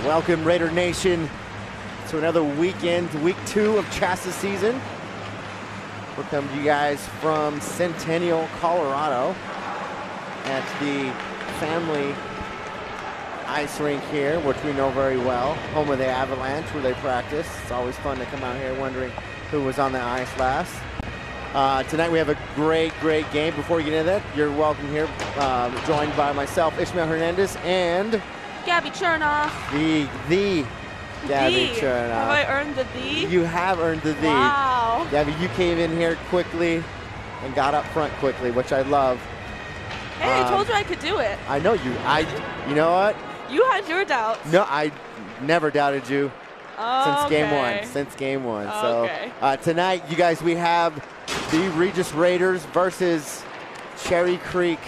Welcome, Raider Nation, to another weekend, week 2 of Chassa season. We're coming to you guys from Centennial, Colorado, at the family ice rink here, which we know very well, home of the Avalanche, where they practice. It's always fun to come out here wondering who was on the ice last. Tonight we have a great game. Before we get into that, you're welcome here, joined by myself, Ishmael Hernandez, and Gabby Chernoff. The Gabby Chernoff. Have I earned the "the"? You have earned the "the". Wow. Gabby, you came in here quickly and got up front quickly, which I love. Hey, I told you I could do it. I know you. You know what? You had your doubts. No, I never doubted you since game one. Okay. So tonight, you guys, we have the Regis Raiders versus Cherry Creek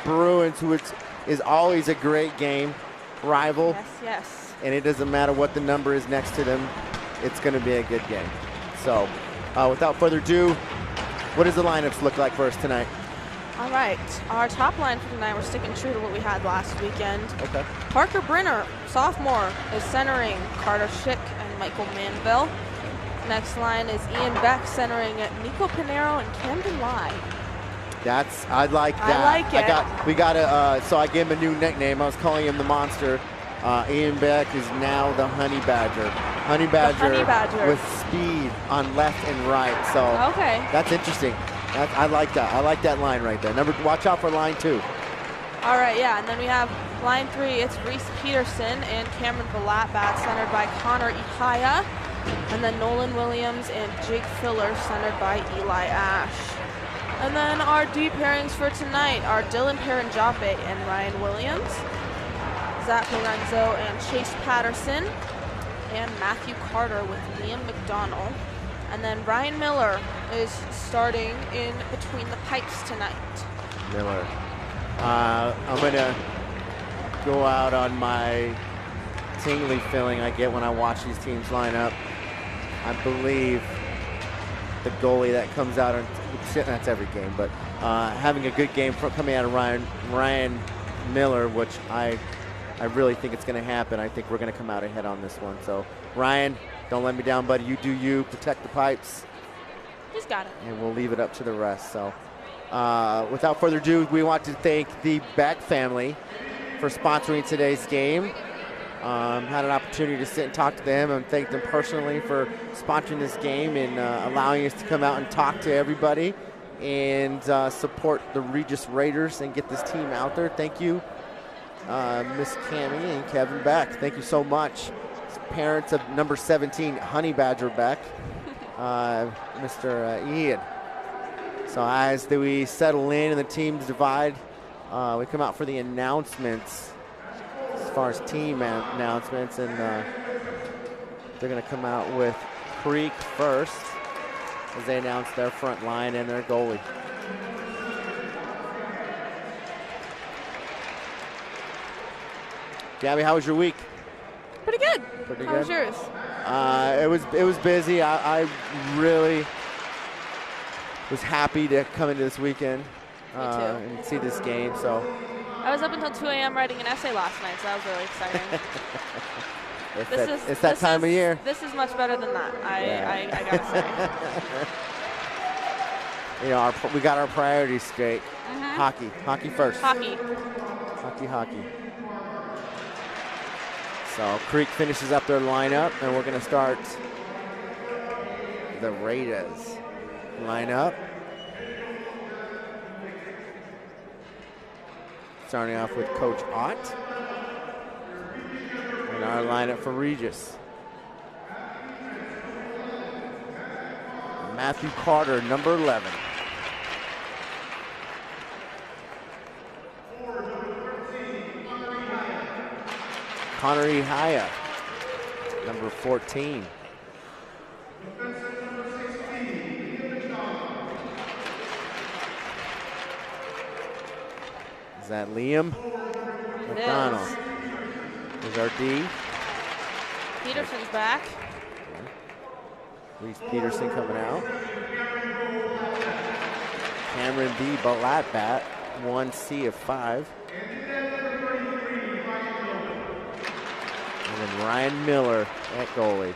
Bruins, who is always a great game. Rival. Yes. And it doesn't matter what the number is next to them. It's going to be a good game. So without further ado, what does the lineups look like for us tonight? All right. Our top line for tonight, we're sticking true to what we had last weekend. Okay. Parker Brenner, sophomore, is centering Carter Schick and Michael Manville. Next line is Ian Beck centering Nico Pinero and Camden Lai. I like that. I like it. So I gave him a new nickname. I was calling him the Monster. Ian Beck is now the Honey Badger. Honey Badger with speed on left and right. So okay. That's interesting. I like that. I like that line right there. Watch out for line 2. All right, yeah, and then we have line 3. It's Reese Peterson and Cameron Balatbat, centered by Connor Ihaya. And then Nolan Williams and Jake Filler, centered by Eli Ash. And then our D pairings for tonight are Dylan Paranjape and Ryan Williams, Zach Lorenzo and Chase Patterson, and Matthew Carter with Liam McDonald. And then Ryan Miller is starting in between the pipes tonight. Miller. I'm going to go out on my tingly feeling I get when I watch these teams line up. I believe the goalie that comes out, and that's every game, but having a good game coming out of Ryan Miller, which I really think it's going to happen. I think we're going to come out ahead on this one. So, Ryan, don't let me down, buddy. You do you. Protect the pipes. He's got it. And we'll leave it up to the rest. So, without further ado, we want to thank the Beck family for sponsoring today's game. Had an opportunity to sit and talk to them and thank them personally for sponsoring this game and allowing us to come out and talk to everybody and support the Regis Raiders and get this team out there. Thank you, Miss Cammie and Kevin Beck. Thank you so much. Parents of number 17, Honey Badger Beck, Mr. Ian. So as we settle in and the teams divide, we come out for the announcements. As far as team announcements, and they're going to come out with Creek first as they announce their front line and their goalie. Gabby, how was your week? Pretty good. How was yours? It was busy. I really was happy to come into this weekend and see this game. So. I was up until 2 a.m. writing an essay last night, so that was really exciting. It's that time of year. This is much better than that, I gotta say. You know, we got our priorities straight. Mm-hmm. Hockey first. Hockey. So Creek finishes up their lineup, and we're going to start the Raiders lineup. Starting off with Coach Ott. And our lineup for Regis. Matthew Carter, number 11. Connor Ihaya, number 14. Is that Liam McDonald? Is our D. Peterson's back. Reese Peterson coming out. Cameron B. Balatbat, 1C of 5. And And Ryan Miller at goalie.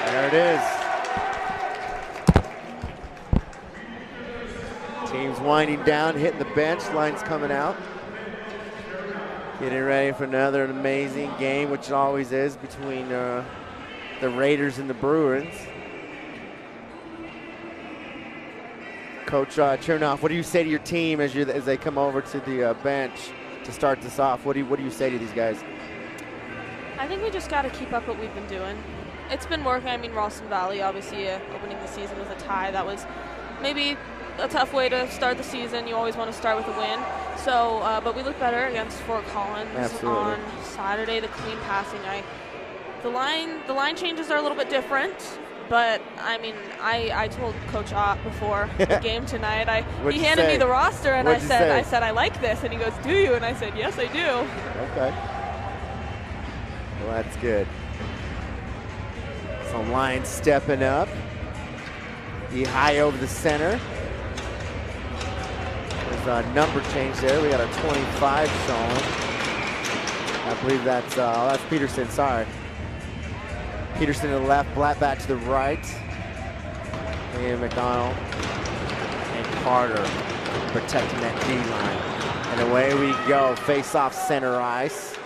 There it is. Team's winding down, hitting the bench, line's coming out. Getting ready for another amazing game, which it always is, between the Raiders and the Bruins. Coach Chernoff, what do you say to your team as they come over to the bench to start this off? What do you say to these guys? I think we just got to keep up what we've been doing. It's been working. I mean, Ralston Valley, obviously, opening the season with a tie. That was maybe a tough way to start the season. You always want to start with a win. So, but we look better against Fort Collins. Absolutely. On Saturday. The clean passing. The line changes are a little bit different. But I mean, I told Coach Ott before the game tonight. He handed me the roster, and I said I like this, and he goes, "Do you?" And I said, "Yes, I do." Okay. Well, that's good. So line stepping up. High over the center. There's a number change there. We got a 25 showing. I believe that's Peterson. Sorry. Peterson to the left, Blatt back to the right. And McDonald and Carter protecting that D line. And away we go. Face off center ice.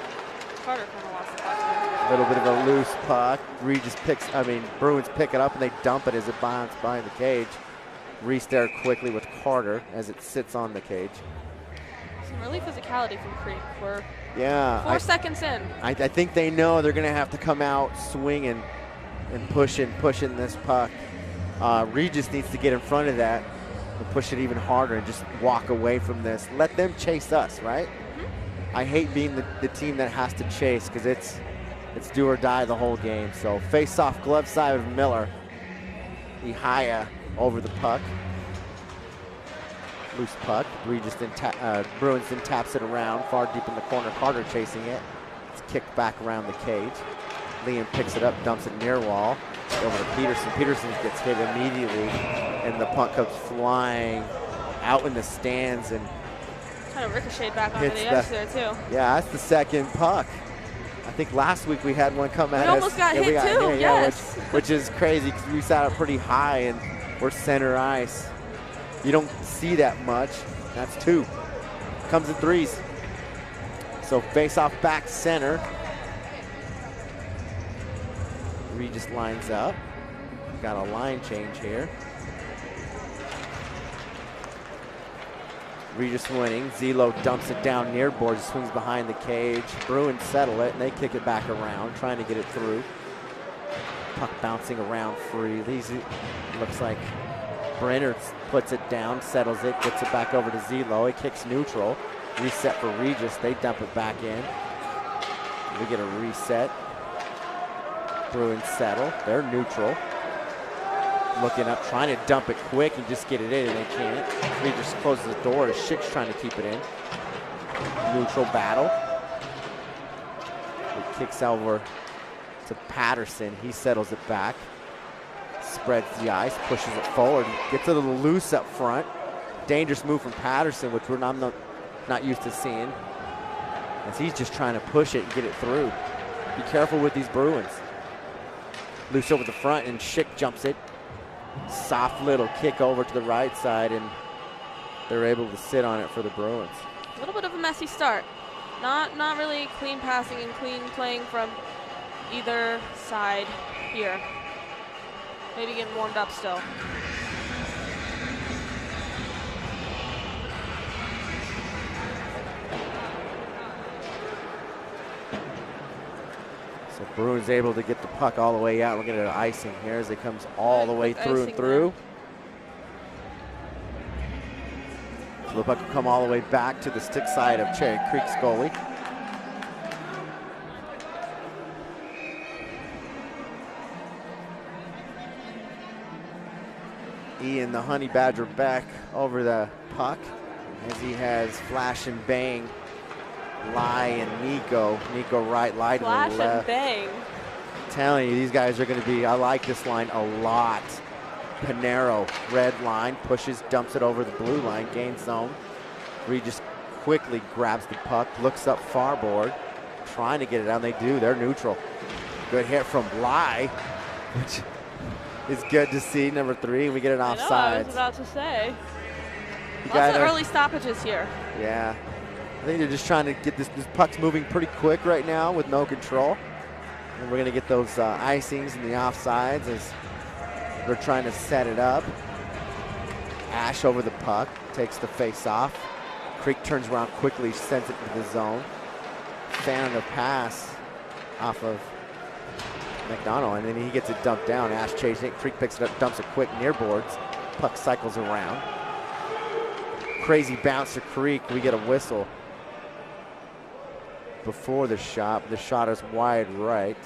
Carter kind of lost the puck. A little bit of a loose puck. Bruins pick it up and they dump it as it bounces behind the cage. Reese there quickly with Carter as it sits on the cage. Some really physicality from Creek. We're 4 seconds in. I think they know they're going to have to come out swinging and pushing this puck. Regis needs to get in front of that and push it even harder and just walk away from this. Let them chase us, right? Mm-hmm. I hate being the team that has to chase because it's do or die the whole game. So face-off glove side of Miller. Ihaya over the puck. Loose puck. Regis Bruins then taps it around far deep in the corner. Carter chasing it. It's kicked back around the cage. Liam picks it up, dumps it near wall. Over to Peterson. Peterson gets hit immediately, and the puck comes flying out in the stands and kind of ricocheted back onto the edge there too. Yeah, that's the second puck. I think last week we had one come at us. We almost got hit too. Yes. Which is crazy because we sat up pretty high and we're center ice. You don't see that much. That's two. Comes in threes. So face off back center. Regis lines up. Got a line change here. Regis winning. Zelo dumps it down near boards, swings behind the cage. Bruins settle it, and they kick it back around, trying to get it through. Puck bouncing around freely. Looks like Brenner puts it down, settles it, gets it back over to Zelo. He kicks neutral. Reset for Regis. They dump it back in. We get a reset. Bruins settle. They're neutral. Looking up, trying to dump it quick and just get it in, and they can't. Regis closes the door. Schick's trying to keep it in. Neutral battle. It kicks over to Patterson. He settles it back. Spreads the ice, pushes it forward, gets a little loose up front. Dangerous move from Patterson, which I'm not used to seeing, as he's just trying to push it and get it through. Be careful with these Bruins. Loose over the front, and Schick jumps it. Soft little kick over to the right side, and they're able to sit on it for the Bruins. A little bit of a messy start. Not really clean passing and clean playing from either side here. Maybe getting warmed up still. So Bruins able to get the puck all the way out. We're getting an icing here as it comes all the way through and through. So the puck will come all the way back to the stick side of Cherry Creek's goalie. Ian, the Honey Badger, back over the puck as he has Flash and Bang, Lai and Nico. Nico right, Lai to the left. Flash and Bang. I'm telling you, these guys are going to be, I like this line a lot. Panero, red line, pushes, dumps it over the blue line, gains zone. Regis quickly grabs the puck, looks up far board, trying to get it out, and they do, they're neutral. Good hit from Lai, which is good to see, number 3. We get an offside. I was about to say. Lots of early stoppages here. Yeah. I think they're just trying to get this puck's moving pretty quick right now with no control. And we're going to get those icings and the offsides as they're trying to set it up. Ash over the puck, takes the face off. Creek turns around quickly, sends it to the zone. Fan a pass off of McDonald, and then he gets it dumped down. Ash chasing it. Creek picks it up, dumps it quick near boards. Puck cycles around. Crazy bounce to Creek. We get a whistle before the shot. The shot is wide right.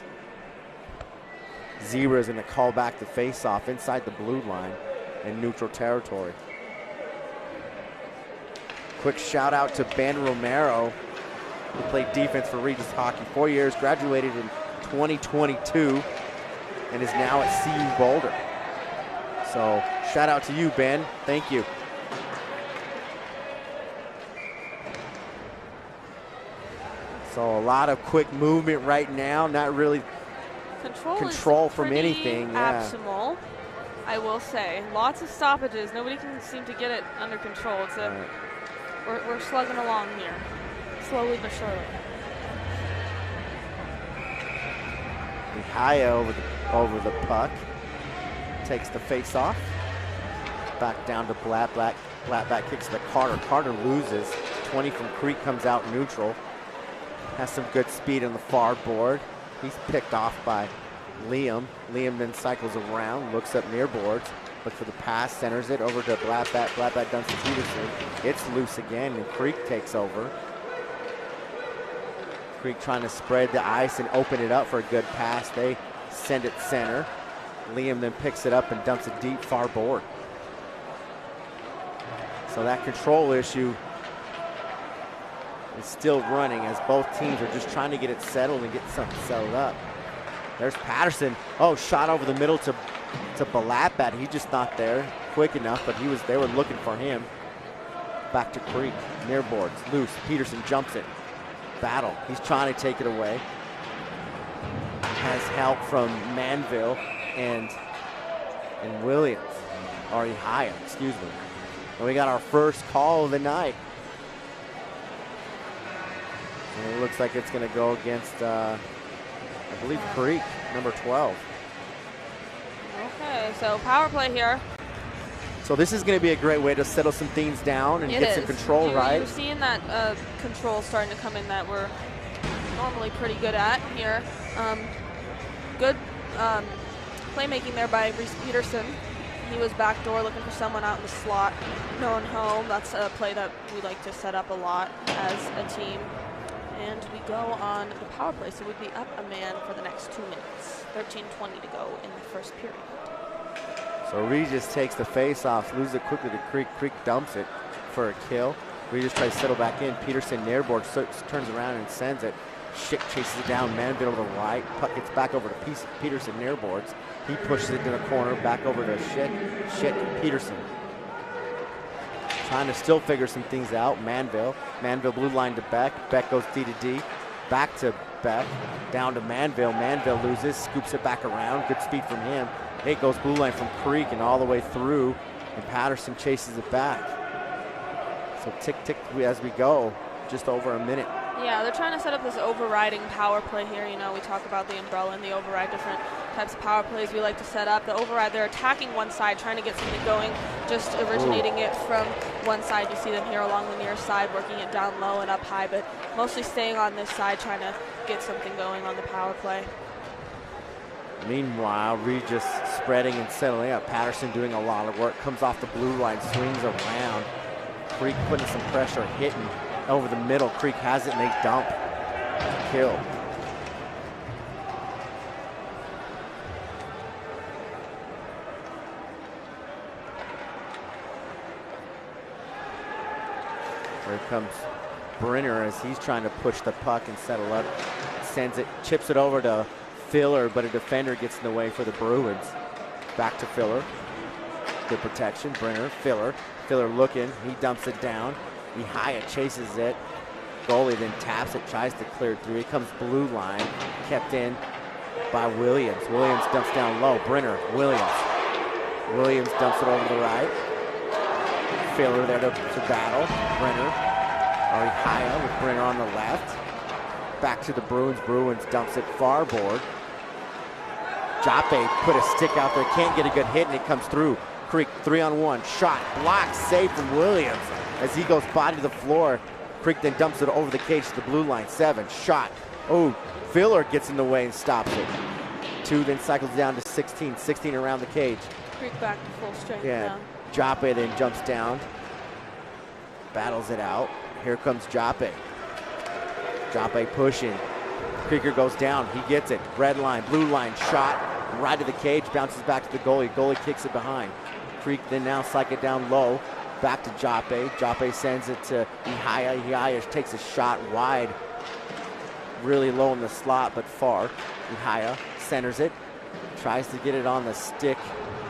Zebra is going to call back the face-off inside the blue line in neutral territory. Quick shout out to Ben Romero, who played defense for Regis Hockey 4 years, graduated in 2022, and is now at CU Boulder. So shout out to you, Ben. Thank you. So a lot of quick movement right now, not really control from anything. Abysmal, I will say. Lots of stoppages. Nobody can seem to get it under control. It's a, we're slugging along here, slowly but surely. Mihaya over the puck, takes the face off. Back down to Blatt. Blatt back kicks to Carter. Carter loses. 20 from Creek comes out neutral. Has some good speed on the far board. He's picked off by Liam. Liam then cycles around, looks up near boards, looks for the pass, centers it over to Blattbat. Blattbat dumps to Peterson. It's loose again, and Creek takes over. Creek trying to spread the ice and open it up for a good pass. They send it center. Liam then picks it up and dumps it deep far board. So that control issue is still running as both teams are just trying to get it settled and get something settled up. There's Patterson. Oh, shot over the middle to Balatbat. He's just not there quick enough, but they were looking for him. Back to Creek, near boards, loose. Peterson jumps it. Battle. He's trying to take it away. Has help from Manville and Williams, or Ihaya, excuse me. And we got our first call of the night. And it looks like it's going to go against, I believe, Creek, number 12. Okay, so power play here. So this is going to be a great way to settle some things down and get some control right. You're seeing that control starting to come in that we're normally pretty good at here. Good playmaking there by Reese Peterson. He was backdoor looking for someone out in the slot. No one home. That's a play that we like to set up a lot as a team. And we go on the power play, so we'd be up a man for the next 2 minutes. 13:20 to go in the first period. So Regis takes the face off, loses it quickly to Creek. Creek dumps it for a kill. Regis tries to settle back in. Peterson near board turns around and sends it. Schick chases it down, Manville to the right. Puck gets back over to Peterson near boards. He pushes it to the corner, back over to Schick. Schick, Peterson. Trying to still figure some things out. Manville blue line to Beck. Beck goes D to D. Back to Beck. Down to Manville. Manville loses, scoops it back around. Good speed from him. It goes blue line from Creek and all the way through. And Patterson chases it back. So tick, tick as we go. Just over a minute. Yeah, they're trying to set up this overriding power play here. You know, we talk about the umbrella and the override, different types of power plays we like to set up. The override, they're attacking one side, trying to get something going, just originating it from one side. You see them here along the near side, working it down low and up high, but mostly staying on this side, trying to get something going on the power play. Meanwhile, Regis spreading and settling up. Patterson doing a lot of work, comes off the blue line, swings around. Creek putting some pressure, hitting over the middle. Creek has it and they dump. Kill. Here comes Brenner as he's trying to push the puck and settle up. Sends it, chips it over to Filler, but a defender gets in the way for the Bruins. Back to Filler. Good protection. Brenner, Filler. Filler looking, he dumps it down. Ihaya chases it. Goalie then taps it, tries to clear it through. Here comes blue line, kept in by Williams. Williams dumps down low. Brenner, Williams. Williams dumps it over the right. Filler there to battle. Brenner, or Ihaya with Brenner on the left. Back to the Bruins. Bruins dumps it far board. Joppe put a stick out there, can't get a good hit, and it comes through. Creek 3-on-1, shot, blocked, save from Williams as he goes body to the floor. Creek then dumps it over the cage to the blue line. 7, shot. Oh, Filler gets in the way and stops it. 2 then cycles down to 16, 16 around the cage. Creek back to full strength yeah. now. Joppe then jumps down, battles it out. Here comes Joppe. Joppe pushing. Creeker goes down, he gets it. Red line, blue line, shot, right to the cage, bounces back to the goalie. Goalie kicks it behind. Creek then now cycle it down low, back to Joppe. Joppe sends it to Ihaya. Ihaya takes a shot wide, really low in the slot, but far. Ihaya centers it, tries to get it on the stick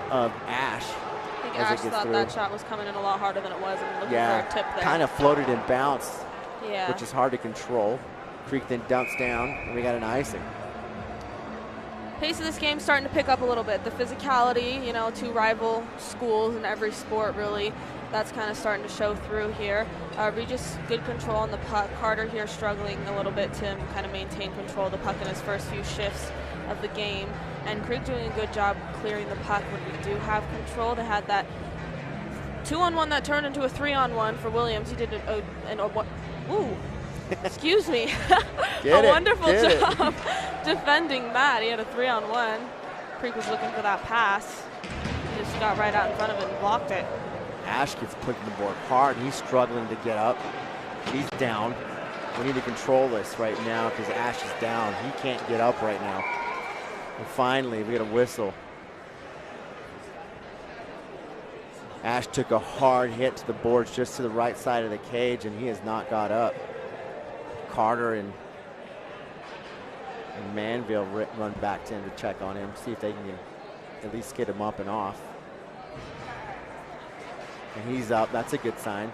of Ash. I think Ash thought that shot was coming in a lot harder than it was, and looking for a tip there. Kind of floated and bounced, yeah, which is hard to control. Creek then dumps down, and we got an icing. Pace of this game starting to pick up a little bit. The physicality, you know, 2 rival schools in every sport, really, that's kind of starting to show through here. Regis, good control on the puck. Carter here struggling a little bit to kind of maintain control of the puck in his first few shifts of the game. And Creek doing a good job clearing the puck when we do have control. They had that 2-on-1 that turned into a 3-on-1 for Williams. He did excuse me. A wonderful job defending that. He had a 3-on-1. Creek was looking for that pass. He just got right out in front of it and blocked it. Ash gets put in the board hard. He's struggling to get up. He's down. We need to control this right now because Ash is down. He can't get up right now. And finally, we get a whistle. Ash took a hard hit to the boards just to the right side of the cage, and he has not got up. Carter and Manville run back to him to check on him, see if they can at least get him up and off. And he's up. That's a good sign.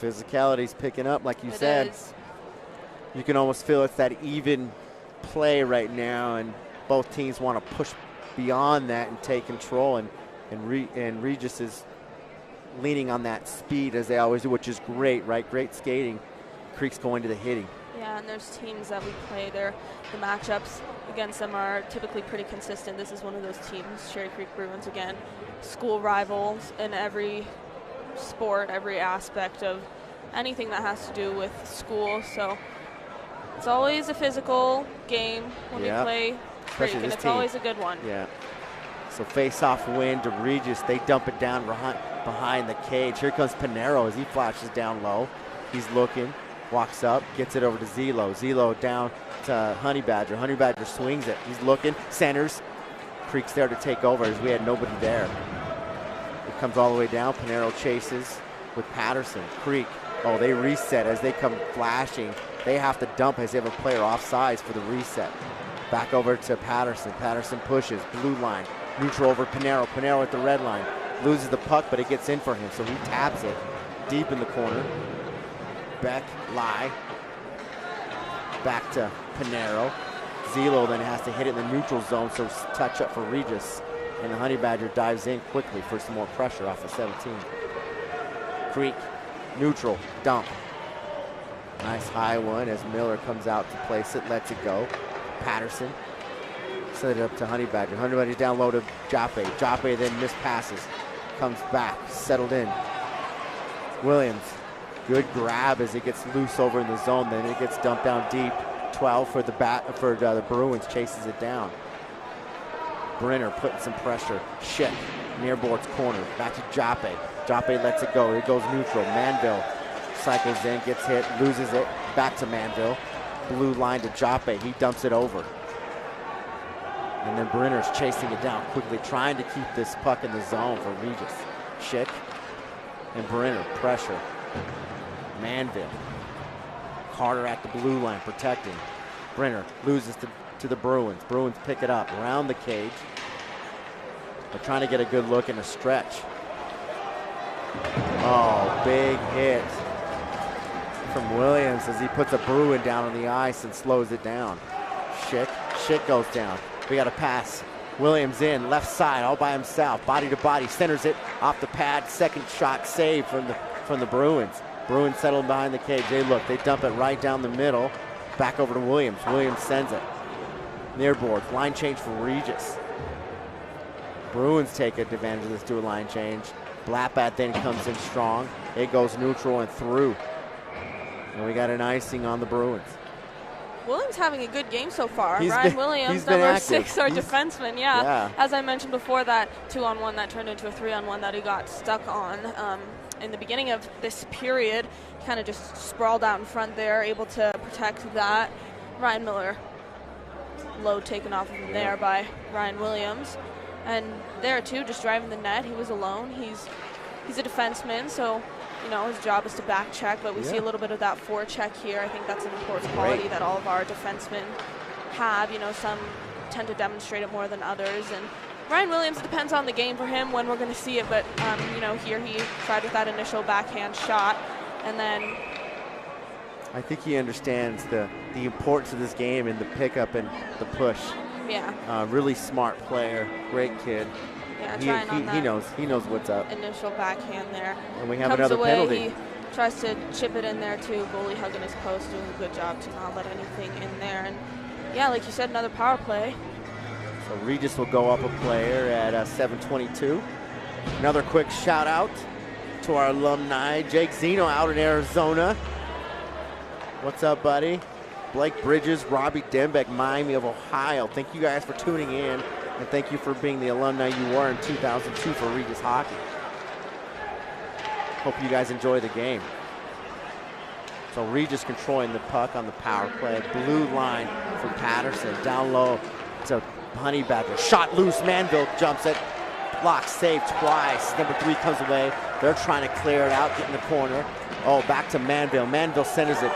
Physicality's picking up, like you said. You can almost feel it's that even play right now, and both teams want to push beyond that and take control. And Regis is leaning on that speed as they always do, which is great, right? Great skating. Creek's going to the hitting. Yeah, and there's teams that we play there. The matchups against them are typically pretty consistent. This is one of those teams, Cherry Creek Bruins again. School rivals in every sport, every aspect of anything that has to do with school. So it's always a physical game when we play Creek, and it's always a good one. Yeah. So face-off win to Regis. They dump it down behind the cage. Here comes Pinero as he flashes down low. He's looking, walks up, gets it over to Zelo. Zelo down to Honey Badger. Honey Badger swings it. He's looking, centers. Creek's there to take over as we had nobody there. It comes all the way down. Pinero chases with Patterson. Creek Oh, they reset as they come flashing. They have to dump as they have a player offsides for the reset. Back over to Patterson. Patterson pushes, blue line. Neutral over Pinero. Pinero at the red line. Loses the puck, but it gets in for him, so he taps it deep in the corner. Beck, lie. Back to Pinero. Zelo then has to hit it in the neutral zone, so touch up for Regis. And the Honey Badger dives in quickly for some more pressure off the 17. Creek, neutral, dump. Nice high one as Miller comes out to place it, lets it go. Patterson set it up to Honey Badger. Honey Badger down low to Joppe. Joppe then mispasses, comes back, settled in. Williams, good grab as it gets loose over in the zone, then it gets dumped down deep. 12 for the Bruins, chases it down. Brenner putting some pressure. Schick, near boards corner, back to Joppe. Joppe lets it go, it goes neutral. Manville cycles in, gets hit, loses it, back to Manville. Blue line to Joppe, he dumps it over. And then Brenner's chasing it down quickly, trying to keep this puck in the zone for Regis. Schick and Brenner, pressure. Manville. Carter at the blue line, protecting. Brenner loses to the Bruins. Bruins pick it up around the cage. They're trying to get a good look in a stretch. Oh, big hit from Williams as he puts a Bruin down on the ice and slows it down. Schick goes down. We got a pass. Williams in, left side, all by himself. Body to body, centers it off the pad. Second shot saved from the Bruins. Bruins settled behind the cage. They dump it right down the middle. Back over to Williams. Williams sends it. Near boards, line change for Regis. Bruins take advantage of this dual line change. Blackbat then comes in strong. It goes neutral and through. And we got an icing on the Bruins. Williams having a good game so far. Ryan Williams, number 6, our defenseman. Yeah. As I mentioned before, that 2-on-1 that turned into a 3-on-1 that he got stuck on. In the beginning of this period, kind of just sprawled out in front there, able to protect that. Ryan Miller, load taken off of him there by Ryan Williams. And there too, just driving the net, he was alone. He's a defenseman, so you know his job is to back check, but we see a little bit of that forecheck here. I think that's an important quality that all of our defensemen have. You know, some tend to demonstrate it more than others, and Ryan Williams, depends on the game for him when we're going to see it, but you know, here he tried with that initial backhand shot, and then I think he understands the importance of this game and the pickup and the push. Yeah. Really smart player, great kid. Yeah, he knows what's up. Initial backhand there. And we have Comes another away, penalty. He tries to chip it in there too. Goalie hugging his post, doing a good job to not let anything in there. And yeah, like you said, another power play. So Regis will go up a player at 7:22. Another quick shout out to our alumni, Jake Zeno out in Arizona. What's up, buddy? Blake Bridges, Robbie Denbeck, Miami of Ohio. Thank you guys for tuning in, and thank you for being the alumni you were in 2002 for Regis hockey. Hope you guys enjoy the game. So Regis controlling the puck on the power play. Blue line for Patterson, down low to Honey Badger. Shot loose, Manville jumps it. Block saved twice. Number 3 comes away. They're trying to clear it out, get in the corner. Oh, back to Manville. Manville centers it.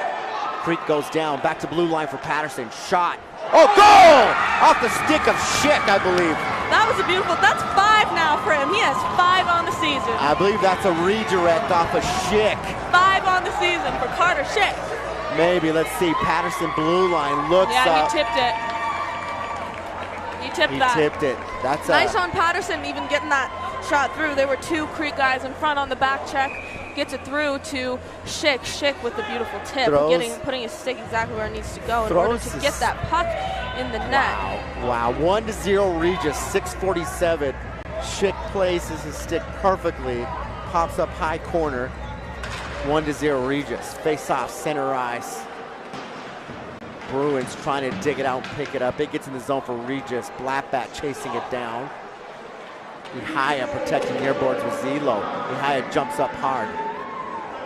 Creek goes down. Back to blue line for Patterson. Shot. Oh, goal! Off the stick of Schick, I believe. That was a beautiful, that's 5 now for him. He has 5 on the season. I believe that's a redirect off of Schick. 5 on the season for Carter Schick. Maybe, let's see. Patterson blue line looks up. Yeah, he tipped it. He tipped it. That's nice on Patterson, even getting that shot through. There were 2 Creek guys in front on the back check. Gets it through to Schick. Schick with the beautiful tip, putting his stick exactly where it needs to go in order to get that puck in the net. Wow. 1-0 Regis, 6:47. Schick places his stick perfectly, pops up high corner. 1-0 Regis. Face off center ice. Bruins trying to dig it out and pick it up. It gets in the zone for Regis. Blackbat chasing it down. Ihaya protecting airboards with Zelo. Ihaya jumps up hard,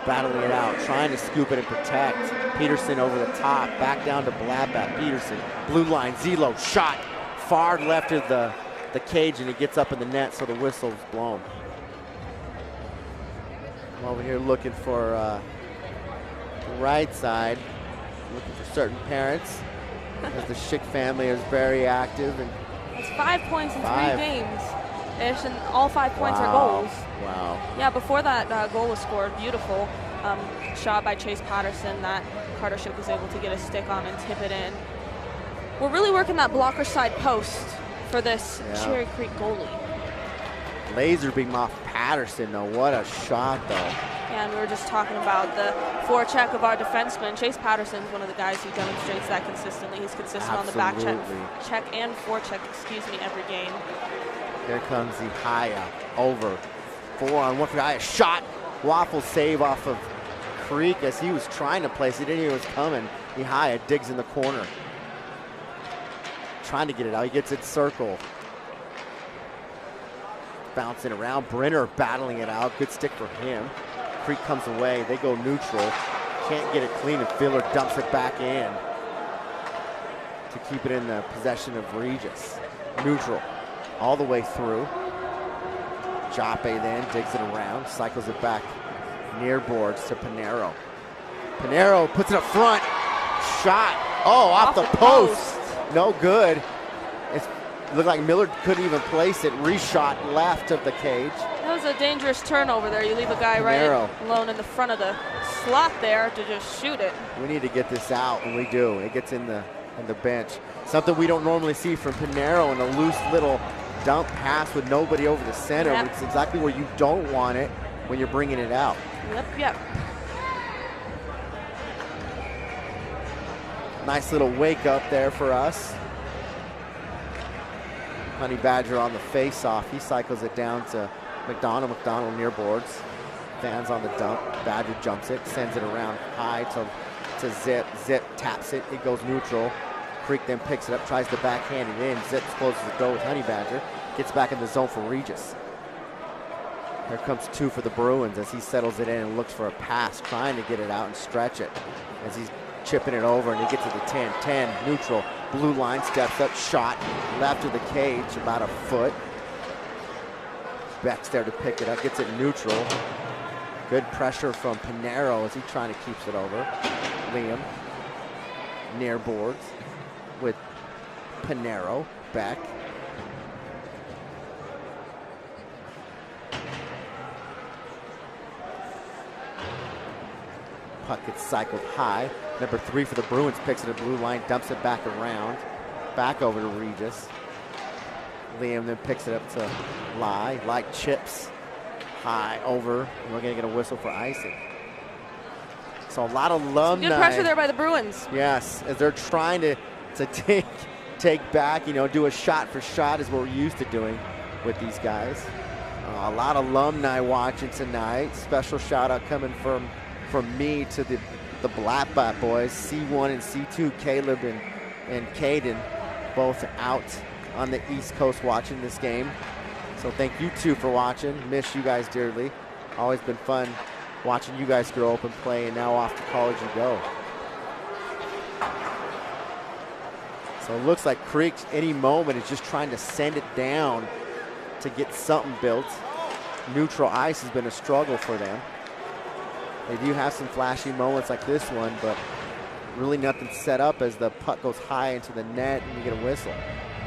battling it out, trying to scoop it and protect. Peterson over the top, back down to Blackbat. Peterson, blue line, Zelo, shot far left of the cage, and it gets up in the net, so the whistle's blown. I'm over here looking for right side, looking for certain parents, as the Schick family is very active. And it's 5 points in 3 games. And all 5 points are goals. Wow. Yeah, before that goal was scored, beautiful shot by Chase Patterson that Carter Schick was able to get a stick on and tip it in. We're really working that blocker side post for this Cherry Creek goalie. Laser beam off Patterson, though. What a shot, though. Yeah, and we were just talking about the forecheck of our defenseman. Chase Patterson's one of the guys who demonstrates that consistently. He's consistent on the back check and forecheck, every game. Here comes Ihaya over. 4-on-1 for Ihaya. Shot. Waffle save off of Creek as he was trying to place. He didn't know it was coming. Ihaya digs in the corner. Trying to get it out. He gets it circle. Bouncing around. Brenner battling it out. Good stick for him. Creek comes away. They go neutral. Can't get it clean, and Filler dumps it back in to keep it in the possession of Regis. Neutral all the way through. Joppe then digs it around, cycles it back near boards to Pinero. Pinero puts it up front. Shot. Oh, off the post. No good. It looked like Miller couldn't even place it. Reshot left of the cage. That was a dangerous turnover there. You leave a guy right alone in the front of the slot there to just shoot it. We need to get this out, and we do. It gets in the bench. Something we don't normally see from Pinero, in a loose little dump pass with nobody over the center. Yep. It's exactly where you don't want it when you're bringing it out. Yep. Nice little wake up there for us. Honey Badger on the face-off. He cycles it down to McDonald. McDonald near boards. Fans on the dump. Badger jumps it, sends it around high to Zip. Zip taps it. It goes neutral. Creek then picks it up, tries to backhand it in. Zips closes the door with Honey Badger. Gets back in the zone for Regis. Here comes 2 for the Bruins as he settles it in and looks for a pass, trying to get it out and stretch it as he's chipping it over, and he gets to the 10. 10, neutral, blue line, steps up, shot, left of the cage, about a foot. Beck's there to pick it up, gets it neutral. Good pressure from Pinero as he trying to keeps it over. Liam near boards with Pinero. Beck. Puck gets cycled high. Number 3 for the Bruins picks it at blue line, dumps it back around. Back over to Regis. Liam then picks it up to Lai. Lai chips high over. And we're going to get a whistle for icing. So a lot of alumni. Good pressure there by the Bruins. Yes, as they're trying to take back, do a shot for shot is what we're used to doing with these guys. A lot of alumni watching tonight. Special shout out coming from me to the Blackbat boys, C1 and C2, Caleb and Caden, both out on the East Coast watching this game. So thank you 2 for watching. Miss you guys dearly. Always been fun watching you guys grow up and play, and now off to college you go. So it looks like Creek any moment is just trying to send it down to get something built. Neutral ice has been a struggle for them. They do have some flashy moments like this one, but really nothing set up as the puck goes high into the net and you get a whistle.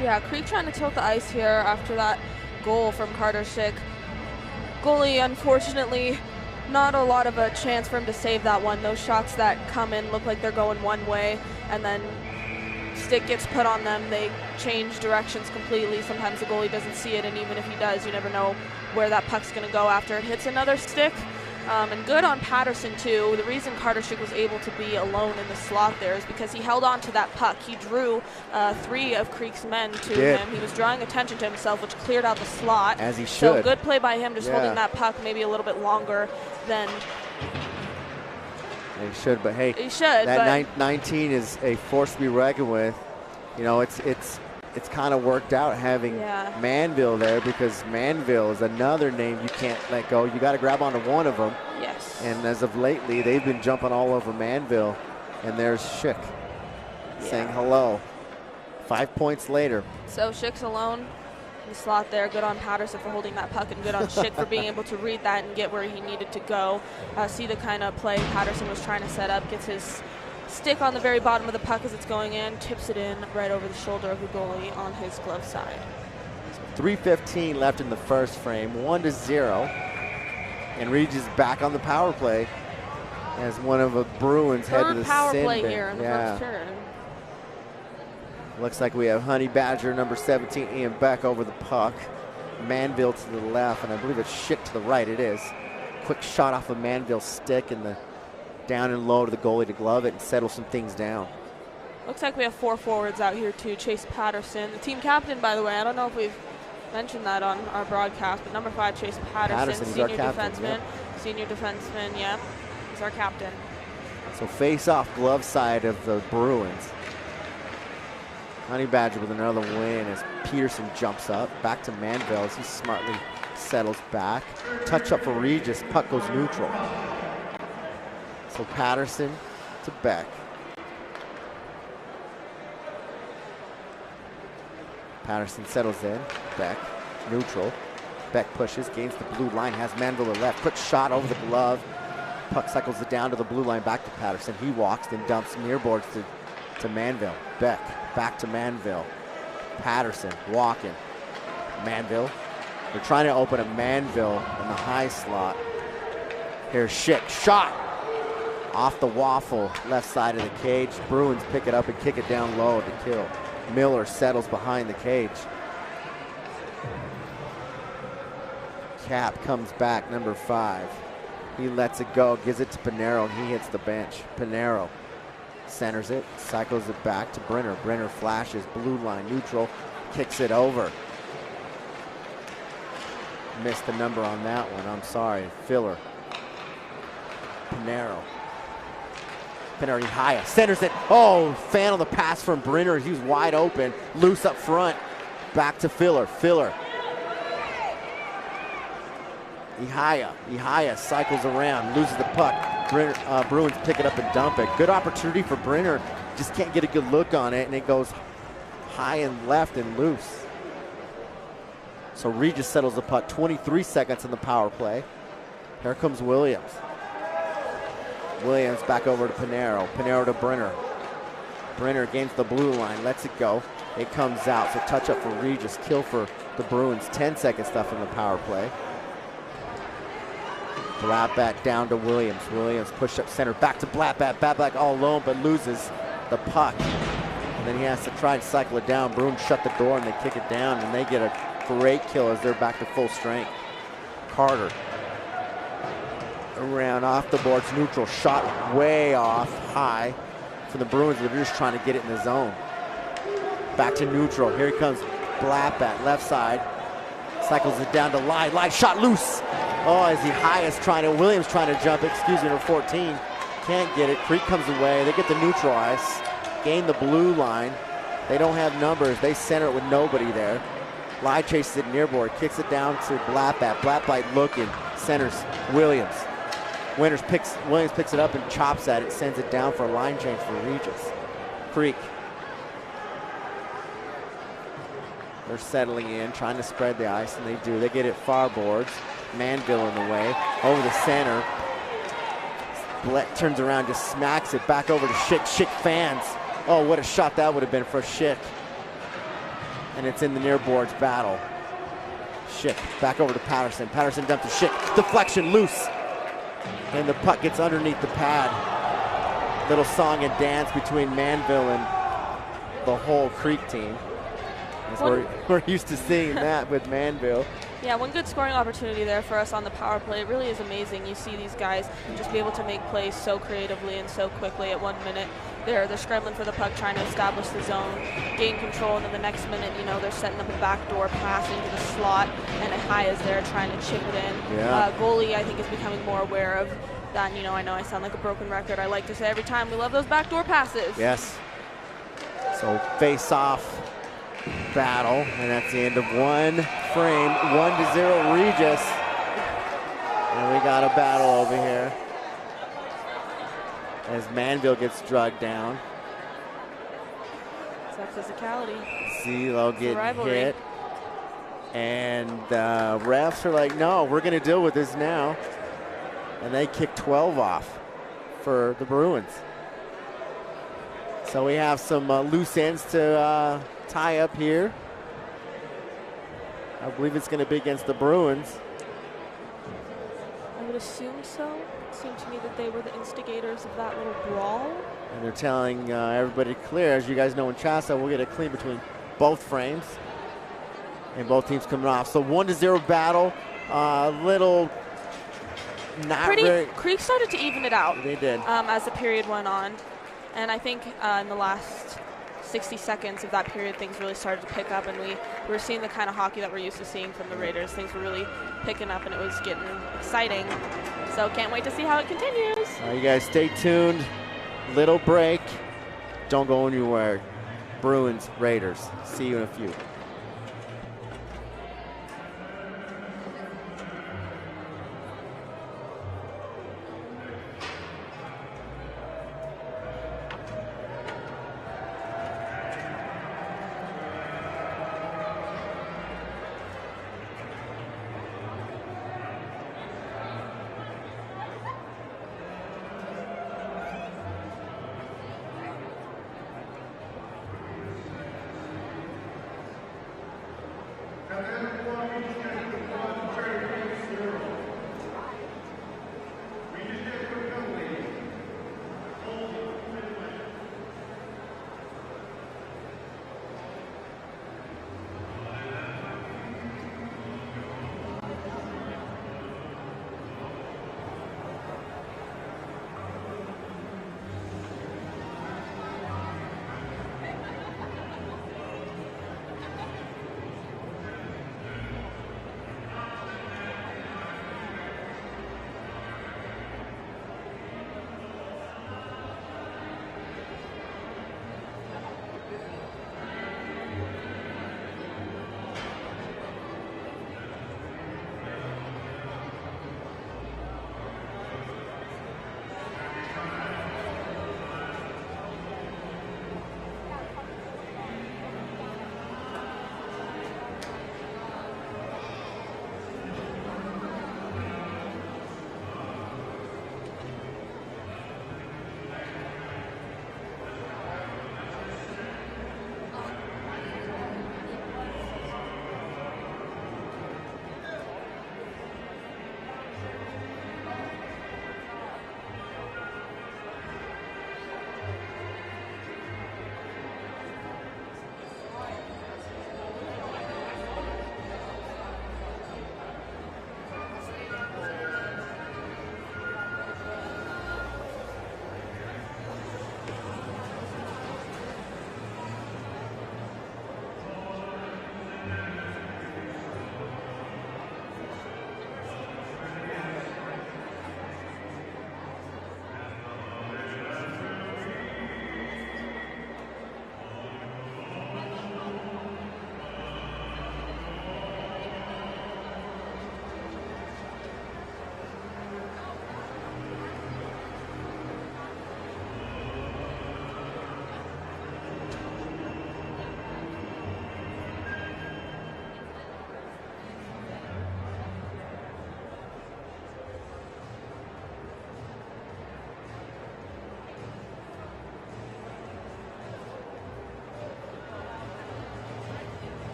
Yeah, Creek trying to tilt the ice here after that goal from Carter Schick. Goalie, unfortunately, not a lot of a chance for him to save that one. Those shots that come in look like they're going one way, and then stick gets put on them. They change directions completely. Sometimes the goalie doesn't see it, and even if he does, you never know where that puck's going to go after it hits another stick. And good on Patterson, too. The reason Carter Schick was able to be alone in the slot there is because he held on to that puck. He drew 3 of Creek's men to him. He was drawing attention to himself, which cleared out the slot. As he should. So good play by him, just holding that puck maybe a little bit longer than he should. But hey, he should. That 19 is a force to be reckoned with. It's kind of worked out having Manville there, because Manville is another name you can't let go. You got to grab onto one of them. Yes. And as of lately, they've been jumping all over Manville. And there's Schick saying hello. 5 points later. So Schick's alone. the slot there. Good on Patterson for holding that puck, and good on Schick for being able to read that and get where he needed to go. See the kind of play Patterson was trying to set up. Gets his stick on the very bottom of the puck as it's going in, tips it in right over the shoulder of the goalie on his glove side. 3:15 left in the first frame, 1-0. And Regis back on the power play as one of the Bruins head to the power sin play bin. here in the first turn. Looks like we have Honey Badger number 17, Ian Beck, over the puck. Manville to the left, and I believe it's Schick to the right. It is. Quick shot off of Manville's stick, and the down and low to the goalie to glove it and settle some things down. Looks like we have 4 forwards out here too. Chase Patterson, the team captain, by the way. I don't know if we've mentioned that on our broadcast, but number 5, Chase Patterson, senior defenseman. Senior defenseman, yeah. He's our captain. So face off glove side of the Bruins. Honey Badger with another win as Peterson jumps up. Back to Manville as he smartly settles back. Touch up for Regis, puck goes neutral. So Patterson to Beck. Patterson settles in, Beck, neutral. Beck pushes, gains the blue line, has Manville to the left. Quick shot over the glove. Puck cycles it down to the blue line, back to Patterson. He walks, then dumps near boards to Manville. Beck, back to Manville. Patterson, walking. Manville. They're trying to open a Manville in the high slot. Here's Schick, shot! Off the waffle, left side of the cage. Bruins pick it up and kick it down low to kill. Miller settles behind the cage. Cap comes back, number 5. He lets it go, gives it to Pinero, and he hits the bench. Pinero centers it, cycles it back to Brenner. Brenner flashes, blue line, neutral, kicks it over. Missed the number on that one, I'm sorry. Filler. Pinero. Ihaya centers it. Oh, fan on the pass from Brenner. He was wide open. Loose up front. Back to Filler. Filler. Ihaya cycles around, loses the puck. Bruins pick it up and dump it. Good opportunity for Brenner. Just can't get a good look on it, and it goes high and left and loose. So Regis settles the puck. 23 seconds in the power play. Here comes Williams. Williams back over to Pinero. Pinero to Brenner. Brenner gains the blue line, lets it go. It comes out, so touch up for Regis. Kill for the Bruins. 10 seconds left in the power play. Blackback down to Williams. Williams push up center, back to Blackback. Blackback all alone, but loses the puck. And then he has to try and cycle it down. Bruins shut the door and they kick it down, and they get a great kill as they're back to full strength. Carter. Around off the boards, neutral, shot way off, high for the Bruins. They're just trying to get it in the zone. Back to neutral. Here he comes, Blackback, left side. Cycles it down to Lai. Lai shot loose. Oh, as Williams trying to jump, number 14. Can't get it. Creek comes away. They get the neutral ice. Gain the blue line. They don't have numbers. They center it with nobody there. Lai chases it near board, kicks it down to Blackback. Blackback looking, centers Williams. Williams picks it up and chops at it, sends it down for a line change for Regis. Creek. They're settling in, trying to spread the ice, and they do. They get it far boards. Manville in the way, over the center. Blett turns around, just smacks it back over to Schick. Schick fans. Oh, what a shot that would have been for Schick. And it's in the near boards battle. Schick back over to Patterson. Patterson dumps to Schick. Deflection loose. And the puck gets underneath the pad. Little song and dance between Manville and the whole Creek team. We're used to seeing that with Manville. Yeah, one good scoring opportunity there for us on the power play. It really is amazing. You see these guys just be able to make plays so creatively and so quickly at 1 minute. They're scrambling for the puck, trying to establish the zone, gain control, and then the next minute, they're setting up a backdoor pass into the slot, and Ihaya is there trying to chip it in. Yeah. Goalie, I think, is becoming more aware of that. I know I sound like a broken record. I like to say every time, we love those backdoor passes. Yes. So face-off battle, and that's the end of one frame. 1-0 Regis. And we got a battle over here as Manville gets drugged down. It's that physicality. Zelo getting hit. And the refs are like, no, we're going to deal with this now. And they kick 12 off for the Bruins. So we have some loose ends to tie up here. I believe it's going to be against the Bruins. I would assume so. It seemed to me that they were the instigators of that little brawl. And they're telling everybody clear. As you guys know, in Chassa, we'll get a clean between both frames. And both teams coming off. So 1-0 battle. Little not very. Creek started to even it out. They did. As the period went on. And I think in the last 60 seconds of that period, things really started to pick up, and we were seeing the kind of hockey that we're used to seeing from the Raiders. Things were really picking up, and it was getting exciting. So can't wait to see how it continues. You guys stay tuned. Little break. Don't go anywhere. Bruins, Raiders. See you in a few.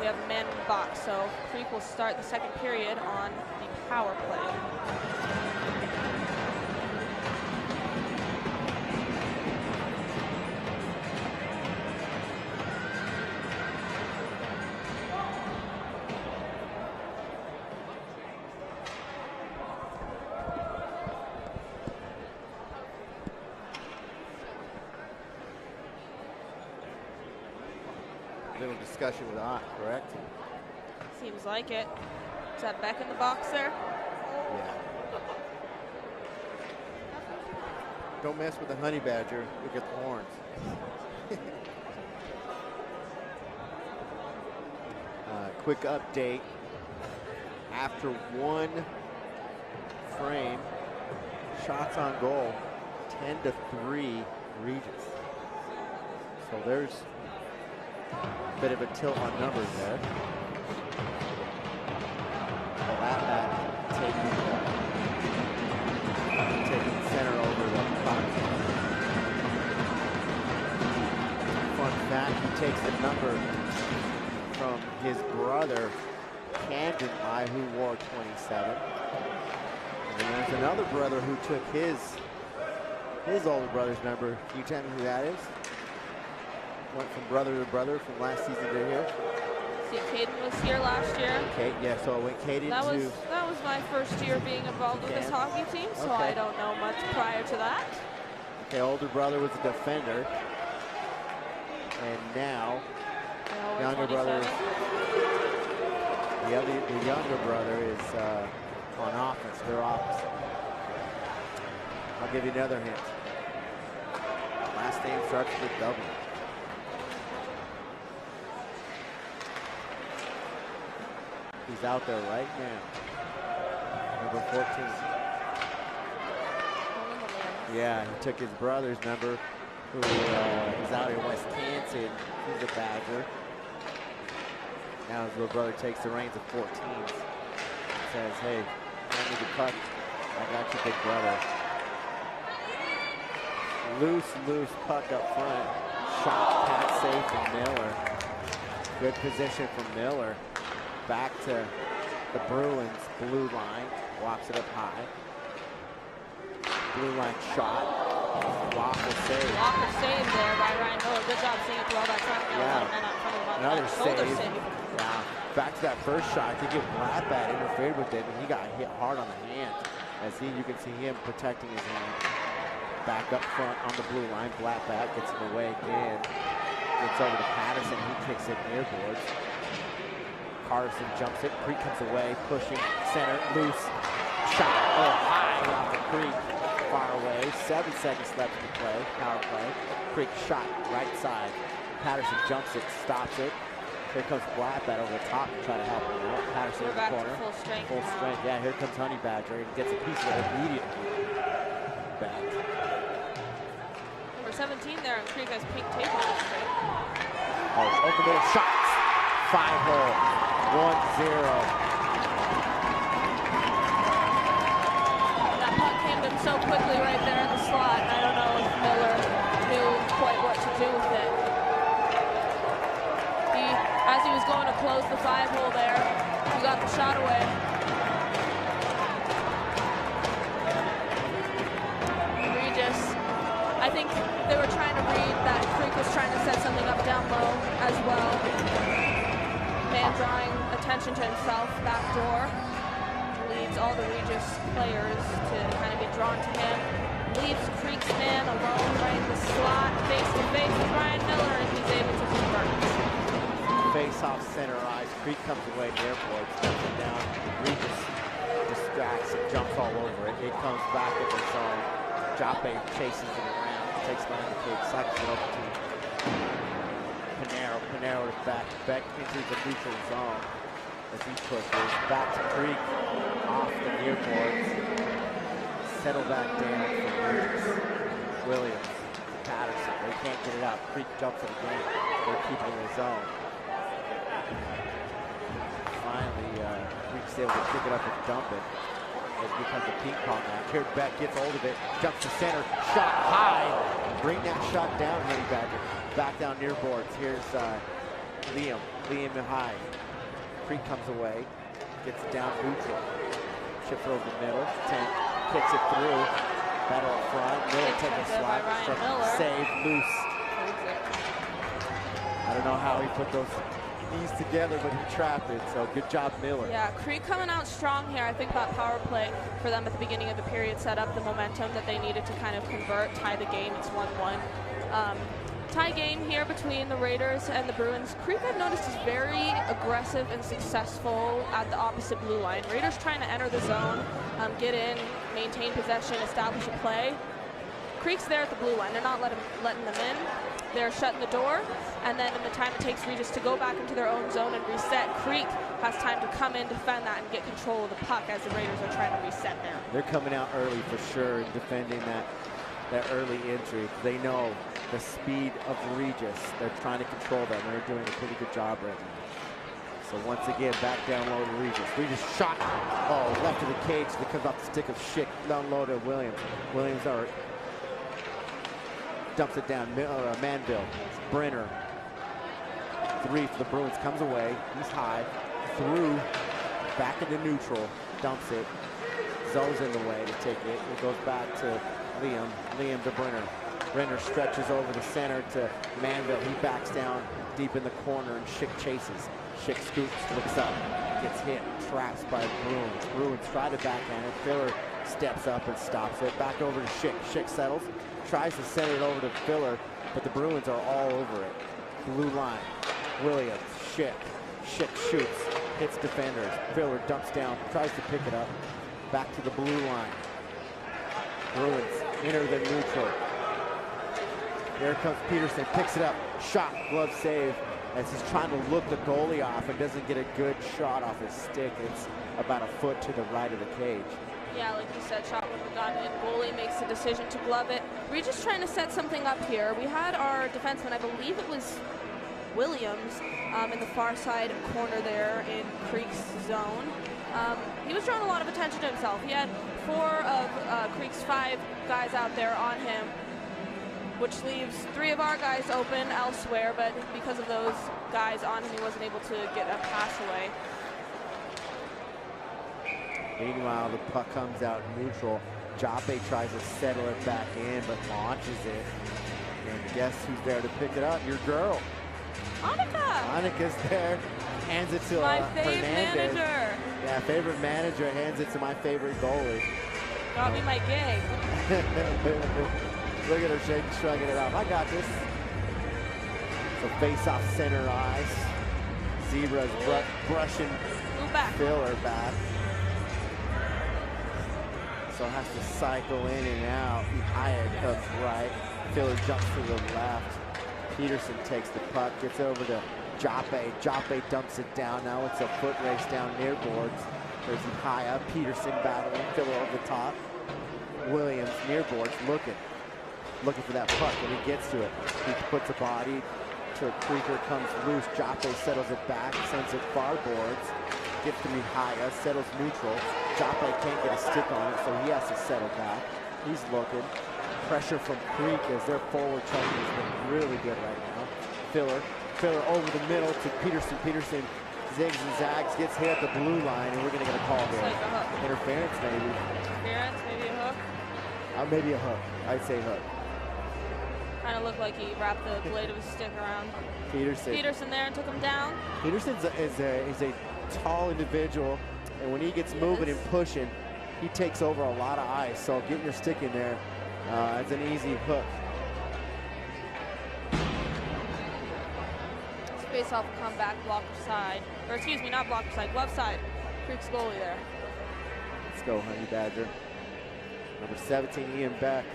we have a man in the box. So Creek will start the second period on the power play. Little discussion with Ott, correct? Seems like it. Is that Beck in the box there? Yeah. Don't mess with the honey badger. You'll get the horns. Quick update. After one frame, shots on goal, 10-3 Regis. So there's a bit of a tilt on numbers there. That taking center over the puck. Fun fact, he takes the number from his brother, Camden, who wore 27. And then there's another brother who took his older brother's number. Can you tell me who that is? Went from brother to brother from last season to here. See, Caden was here last year. Okay, yeah, so it went Caden that was my first year being involved with this hockey team, so I don't know much prior to that. Okay, older brother was a defender. And now, younger brother, the younger brother is on offense. They're opposite. I'll give you another hint. Last name starts with W. He's out there right now. Number 14. Yeah, he took his brother's number, who is out in Wisconsin. He's a Badger. Now his little brother takes the reins of 14. Says, hey, hand me the puck. I got you, big brother. Loose puck up front. Shot, pat safe from Miller. Good position from Miller. Back to the Bruins blue line. Walks it up high. Blue line shot. Walker save. Walker save there by Ryan Miller. Good job seeing it through all that time. Another save. Yeah. Back to that first shot. I think Blackbat interfered with it, and he got hit hard on the hand. As you can see him protecting his hand. Back up front on the blue line. Blackbat gets in the way again. Gets over to Patterson. He kicks it near boards. Carson jumps it. Creek comes away, pushing center, loose shot. Oh, high off the Creek, far away. 7 seconds left to play. Power play. Creek shot right side. Patterson jumps it, stops it. Here comes Blackbat over the top to try to help him out. Patterson in the corner. Full strength. Full strength. Yeah, here comes Honey Badger and gets a piece of it immediately. Back. Number 17 there, and Creek has pink tape on his straight. Oh, open middle shots. 5-hole. 1-0. That puck came to him so quickly right there in the slot. I don't know if Miller knew quite what to do with it. As he was going to close the 5-hole there, he got the shot away. Regis, I think they were trying to read that Creek was trying to set something up down low as well. Man drawing attention to himself, back door, leads all the Regis players to kind of be drawn to him. Leaves Creek's man alone right in the slot, face to face with Ryan Miller, and he's able to convert. Face off center ice. Creek comes away near boards, puts it down. Regis distracts and jumps all over it. It comes back at the zone. Joppe chases it around, takes line to Creek, cycles it over to Panero is back. Beck enters the neutral zone as he pushes. Back to Creek. Off the near boards. Settle back down for Regis. Williams. Patterson. They can't get it out. Creek jumps it again. They're keeping the zone. Finally, Creek's able to pick it up and dump it. It becomes a ping pong match. Here Beck gets hold of it. Jumps to center. Shot high. Bring that shot down, Honey Badger. Back down near boards. Here's Liam high. Creek comes away, gets down neutral. Shifts over the middle, Tank kicks it through. Battle up front, Miller taking a slot from save, loose. I don't know how he put those knees together, but he trapped it, so good job, Miller. Yeah, Creek coming out strong here. I think that power play for them at the beginning of the period set up the momentum that they needed to kind of convert, tie the game. It's 1-1. Tie game here between the Raiders and the Bruins. Creek, I've noticed, is very aggressive and successful at the opposite blue line. Raiders trying to enter the zone, get in, maintain possession, establish a play. Creek's there at the blue line. They're not letting them in. They're shutting the door, and then in the time it takes Regis to go back into their own zone and reset, Creek has time to come in, defend that, and get control of the puck as the Raiders are trying to reset there. They're coming out early for sure, defending that early entry. They know the speed of Regis. They're trying to control that, and they're doing a pretty good job right now. So once again, back down low to Regis. Regis shot, left of the cage that comes off the stick of Schick, down low to Williams. Williams dumps it down, Manville, Brenner. 3 for the Bruins, comes away, he's high, through, back into neutral, dumps it. Zoe's in the way to take it. It goes back to Liam to Brenner. Brenner stretches over the center to Manville. He backs down deep in the corner and Schick chases. Schick scoops, looks up, gets hit, traps by Bruins. Bruins try to backhand it. Filler steps up and stops it. Back over to Schick. Schick settles, tries to send it over to Filler, but the Bruins are all over it. Blue line, Williams, Schick. Schick shoots, hits defenders. Filler dumps down, tries to pick it up. Back to the blue line. Bruins enter the neutral. Here comes Peterson, picks it up, shot, glove save, as he's trying to look the goalie off and doesn't get a good shot off his stick. It's about a foot to the right of the cage. Yeah, like you said, shot would have gotten in. Goalie makes the decision to glove it. We're just trying to set something up here. We had our defenseman, I believe it was Williams, in the far side corner there in Creek's zone. He was drawing a lot of attention to himself. He had 4 of Creek's 5 guys out there on him, which leaves 3 of our guys open elsewhere, but because of those guys on him, he wasn't able to get a pass away. Meanwhile, the puck comes out neutral. Joppe tries to settle it back in, but launches it. And guess who's there to pick it up? Your girl. Annika's there. Hands it to my favorite Hernandez. manager. Yeah, favorite manager hands it to my favorite goalie. Got me my gig. Look at her shrugging it off. I got this. So face off center ice. Zebra's brushing Filler back. So has to cycle in and out. Ihaya comes right. Filler jumps to the left. Peterson takes the puck, gets over to Joppe. Joppe dumps it down. Now it's a foot race down near boards. There's Ihaya. Peterson battling. Filler over the top. Williams near boards looking for that puck, and he gets to it. He puts a body to Creeker, comes loose. Joppe settles it back, sends it far boards. Gets to Ihaya, settles neutral. Joppe can't get a stick on it, so he has to settle back. He's looking. Pressure from Creek as their forward checking has been really good right now. Filler over the middle to Peterson. Peterson zigs and zags, gets hit at the blue line, and we're going to get a call here. Like a hook. Interference, maybe. Interference, maybe a hook. Maybe a hook. I'd say hook. Kind of looked like he wrapped the blade of his stick around Peterson there and took him down. Peterson's is a tall individual, and when he gets moving and pushing, he takes over a lot of ice. So getting your stick in there, it's an easy hook. Face off comeback, blocker side, or excuse me, not blocker side, glove side. Creek's goalie there. Let's go, Honey Badger. Number 17, Ian Beck.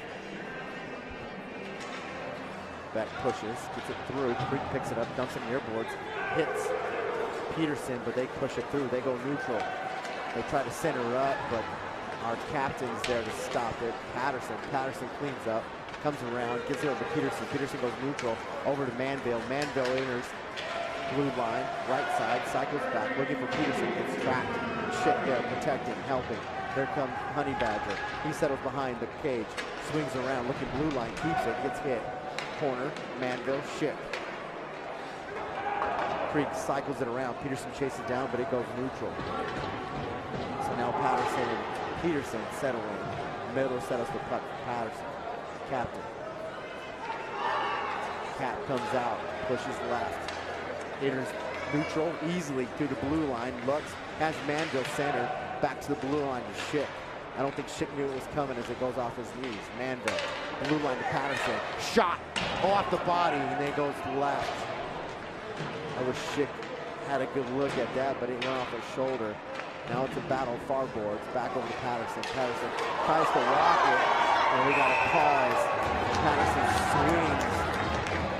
Beck pushes, gets it through. Creek picks it up, dumps it near boards, hits Peterson, but they push it through. They go neutral. They try to center up, but our captain's there to stop it. Patterson cleans up, comes around, gets it over to Peterson. Peterson goes neutral, over to Manville. Manville enters blue line, right side, cycles back, looking for Peterson, gets trapped. Schick there, protecting, helping. There comes Honey Badger. He settles behind the cage, swings around, looking blue line, keeps it, gets hit. Corner, Manville, Schick. Creek cycles it around. Peterson chases down, but it goes neutral. So now Patterson and Peterson settle in. Miller settles the puck for Patterson. Captain. Cap comes out, pushes left. Enters neutral easily through the blue line. Looks, has Manville center, back to the blue line to Schick. I don't think Schick knew it was coming as it goes off his knees. Manville, blue line to Patterson. Shot off the body, and then it goes left. I wish Schick had a good look at that, but it went off his shoulder. Now it's a battle of far boards. Back over to Patterson. Patterson tries to walk it, and we got a pause. Patterson swings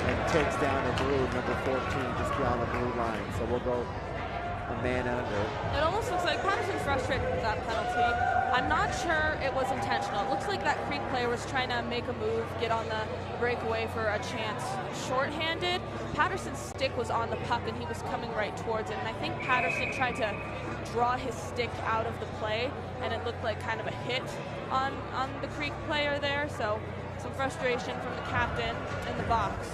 and takes down the blue, number 14, just beyond the blue line. So we'll go a man under. It almost looks like Patterson's frustrated with that penalty. I'm not sure it was intentional. It looks like that Creek player was trying to make a move, get on the breakaway for a chance. Shorthanded, Patterson's stick was on the puck and he was coming right towards it. And I think Patterson tried to draw his stick out of the play, and it looked like kind of a hit on the Creek player there. So some frustration from the captain in the box.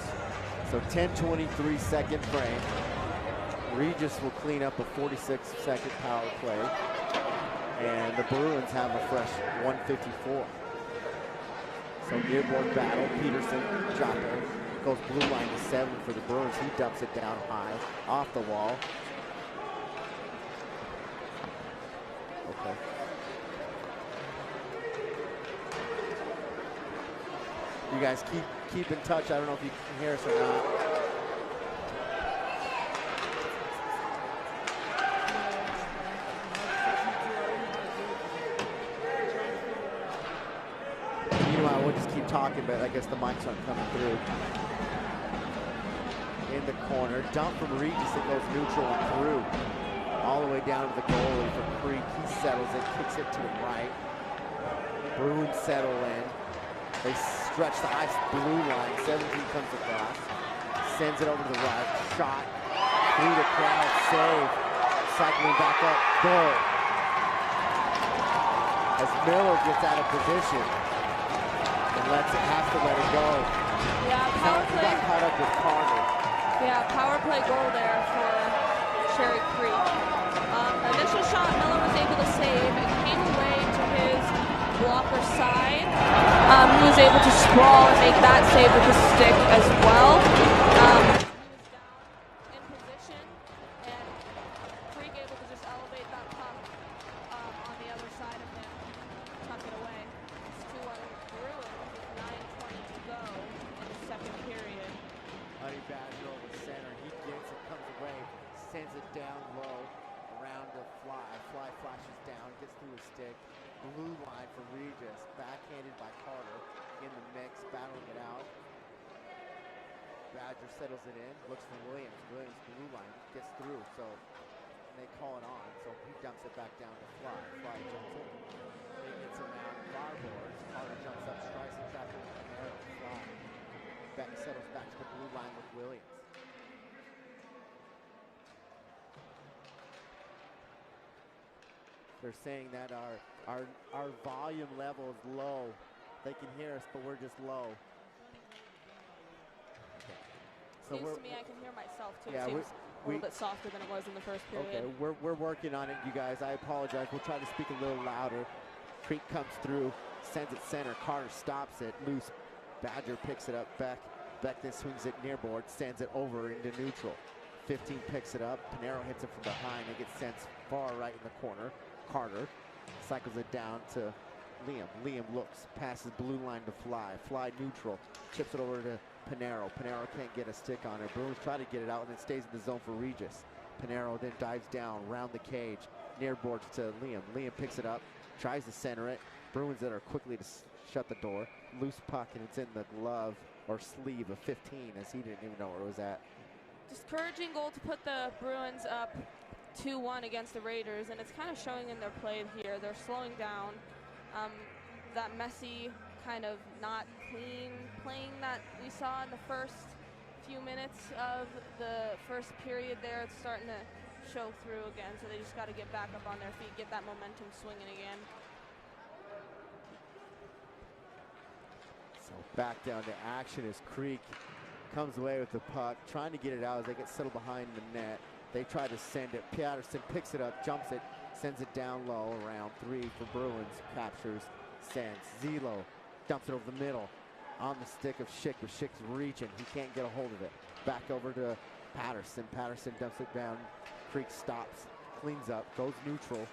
So 10:23 second frame. Regis will clean up a 46-second power play, and the Bruins have a fresh 154. So nearboard battle, Peterson, Jopper, goes blue line to 7 for the Bruins. He dumps it down high, off the wall. Okay. You guys keep in touch. I don't know if you can hear us or not. Meanwhile, we'll just keep talking, but I guess the mics aren't coming through. In the corner, dump from Regis that goes neutral and through. All the way down to the goalie for Creek. He settles it, kicks it to the right. Bruins settle in. They stretch the ice blue line. 17 comes across. Sends it over to the right. Shot through the crowd. Save. Cycling back up. Goal. As Miller gets out of position and has to let it go. Yeah, power He play. got caught up with Carter. Yeah, power play goal there for Cherry Creek. Initial shot, Miller was able to save. It came away to his blocker side. He was able to sprawl and make that save with his stick as well. He was down in position, and Creek able to just elevate that puck on the other side of him, tuck it away. It's 2-1 Bruins with 9:20 to go in the second period. Honey Badger over center. He gets it, comes away, sends it down low around the Fly. Fly flashes down, gets through his stick. Blue line for Regis, backhanded by Carter in the mix, battling it out. Badger settles it in, looks for Williams. Williams blue line gets through, so they call it on. So he dumps it back down to Fly. Fly jumps it. It gets around far boards. Carter jumps up, strikes it back into the arrow. Fly. Back settles back to the blue line with Williams. They're saying that our volume level is low. They can hear us, but we're just low. Okay. So Seems to me I can hear myself too. Yeah, it seems a little bit softer than it was in the first period. Okay, we're working on it, you guys. I apologize. We'll try to speak a little louder. Creek comes through, sends it center. Carter stops it, loose. Badger picks it up. Beck then swings it near board, sends it over into neutral. 15 picks it up. Pinero hits it from behind. It gets sent far right in the corner. Carter cycles it down to Liam. Liam looks, passes blue line to Fly. Fly neutral, chips it over to Pinero. Pinero can't get a stick on it. Bruins try to get it out, and it stays in the zone for Regis. Pinero then dives down, round the cage, near boards to Liam. Liam picks it up, tries to center it. Bruins that are quickly to shut the door. Loose puck, and it's in the glove or sleeve of 15, as he didn't even know where it was at. Discouraging goal to put the Bruins up 2-1 against the Raiders, and it's kind of showing in their play here. They're slowing down. That messy, kind of not clean playing that we saw in the first few minutes of the first period there, it's starting to show through again, so they just got to get back up on their feet, get that momentum swinging again. So back down to action as Creek comes away with the puck, trying to get it out as they get settled behind the net. They try to send it. Patterson picks it up, jumps it, sends it down low around 3 for Bruins. Captures, sends. Zelo dumps it over the middle on the stick of Schick, but Schick's reaching. He can't get a hold of it. Back over to Patterson. Patterson dumps it down. Creek stops, cleans up, goes neutral.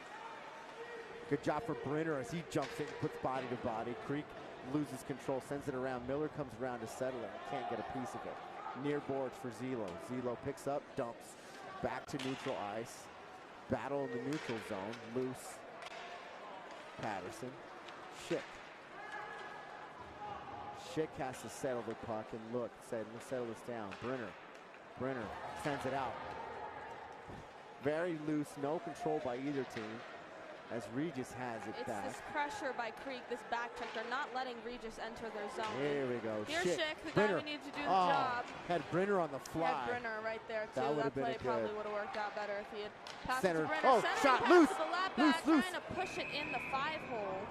Good job for Brenner as he jumps it and puts body to body. Creek loses control, sends it around. Miller comes around to settle it. Can't get a piece of it. Near boards for Zelo. Zelo picks up, dumps. Back to neutral ice. Battle in the neutral zone. Loose. Patterson. Schick. Schick has to settle the puck and look. Say, let's settle this down. Brenner sends it out. Very loose, no control by either team as Regis has it back. It's this pressure by Creek, this back check. They're not letting Regis enter their zone. Here we go. Here's Schick, the guy who needs to do the job. Had Brenner on the fly. Had Brenner right there too. That play probably would have worked out better if he had passed it to Brenner. Oh, shot loose. Loose. Trying to push it in the 5-hole.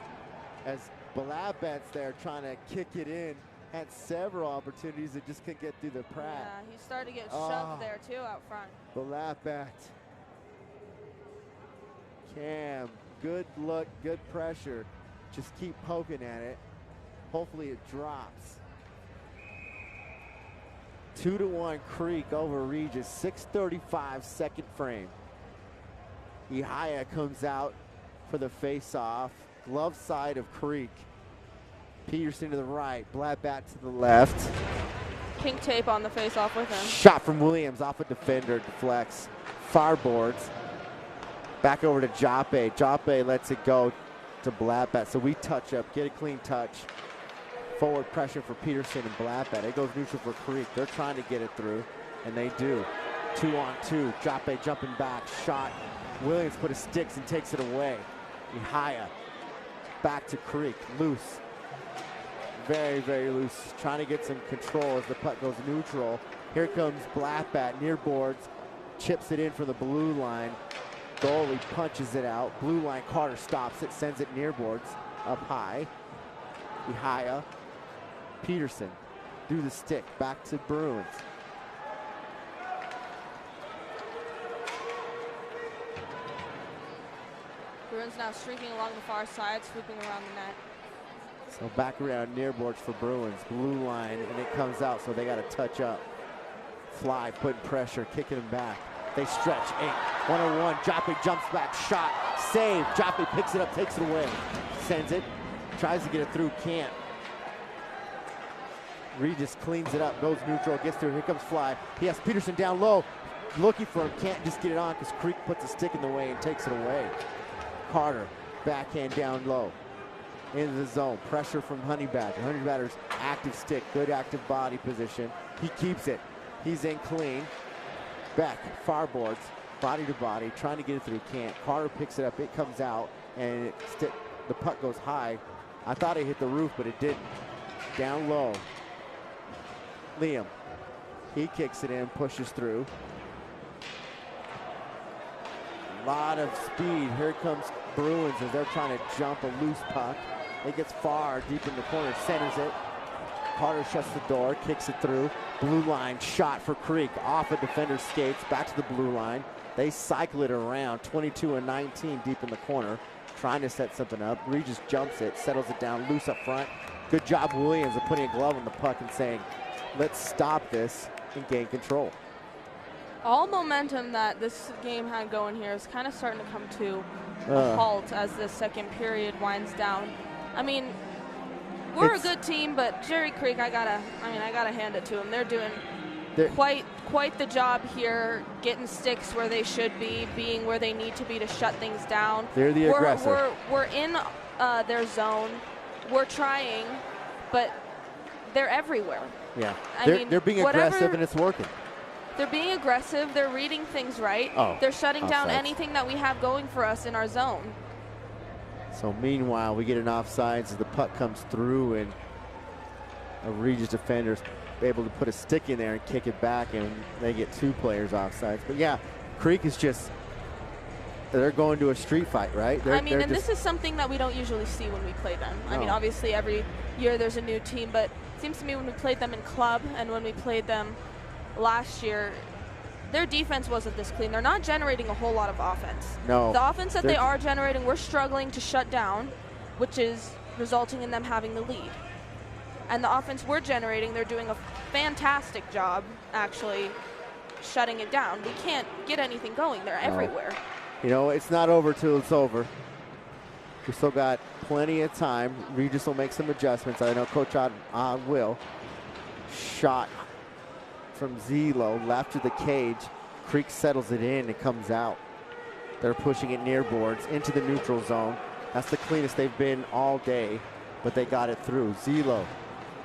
As Balabet's there trying to kick it in. Had several opportunities that just couldn't get through the pad. Yeah, he started to get shoved there too out front. Balabet. Cam, good look, good pressure. Just keep poking at it. Hopefully it drops. 2-1 Creek over Regis. 6:35 second frame. Ihaya comes out for the face-off. Glove side of Creek. Peterson to the right, Blabat to the left. Pink tape on the face-off with him. Shot from Williams off a defender, deflects. Fireboards. Back over to Joppe. Joppe lets it go to Blabat. So we touch up, get a clean touch. Forward pressure for Peterson and Blabat. It goes neutral for Creek. They're trying to get it through, and they do. 2-on-2. Joppe jumping back. Shot. Williams put his sticks and takes it away. Ihaya. Back to Creek. Loose. Very, very loose. Trying to get some control as the puck goes neutral. Here comes Blackbat near boards. Chips it in for the blue line. Goalie punches it out. Blue line, Carter stops it, sends it near boards. Up high. Ihaya. Peterson. Through the stick. Back to Bruins. Bruins now streaking along the far side, swooping around the net. So back around near boards for Bruins. Blue line, and it comes out, so they got to touch up. Fly, putting pressure, kicking him back. They stretch, 8, 1-on-1. Joppe jumps back, shot, save. Joppe picks it up, takes it away. Sends it, tries to get it through, can't. Regis cleans it up, goes neutral, gets through. Here comes Fly. He has Peterson down low, looking for him, can't just get it on because Creek puts a stick in the way and takes it away. Carter, backhand down low. Into the zone, pressure from Honey Badger. Honey Badger's active stick, good active body position. He keeps it, he's in clean. Back, fireboards, body to body, trying to get it through, can't. Carter picks it up, it comes out, and the puck goes high. I thought it hit the roof, but it didn't. Down low. Liam, he kicks it in, pushes through. A lot of speed. Here comes Bruins as they're trying to jump a loose puck. It gets far deep in the corner, centers it. Carter shuts the door, kicks it through. Blue line shot for Creek off a defender's skates, back to the blue line. They cycle it around, 22-19 deep in the corner, trying to set something up. Regis jumps it, settles it down, loose up front. Good job, Williams, of putting a glove on the puck and saying, let's stop this and gain control. All momentum that this game had going here is kind of starting to come to a halt as the second period winds down. I mean, we're a good team, but Jerry Creek, I gotta hand it to them. They're doing quite the job here, getting sticks where they should be, being where they need to be to shut things down. They're the aggressor. We're in their zone. We're trying, but they're everywhere. Yeah, they're being aggressive and it's working. They're being aggressive. They're reading things right. They're shutting down anything that we have going for us in our zone. So meanwhile, we get an offsides as the puck comes through, and a Regis defender's able to put a stick in there and kick it back, and they get 2 players offsides. But yeah, Creek is they're going to a street fight, right? This is something that we don't usually see when we play them. I mean, obviously every year there's a new team, but seems to me when we played them in club and when we played them last year, their defense wasn't this clean. They're not generating a whole lot of offense. No. The offense that they are generating, we're struggling to shut down, which is resulting in them having the lead. And the offense we're generating, they're doing a fantastic job, actually, shutting it down. We can't get anything going. They're everywhere. You know, it's not over till it's over. We still got plenty of time. Regis will make some adjustments. I know Coach Odd will. Shot from Zelo, left of the cage. Creek settles it in. It comes out. They're pushing it near boards into the neutral zone. That's the cleanest they've been all day, but they got it through. Zelo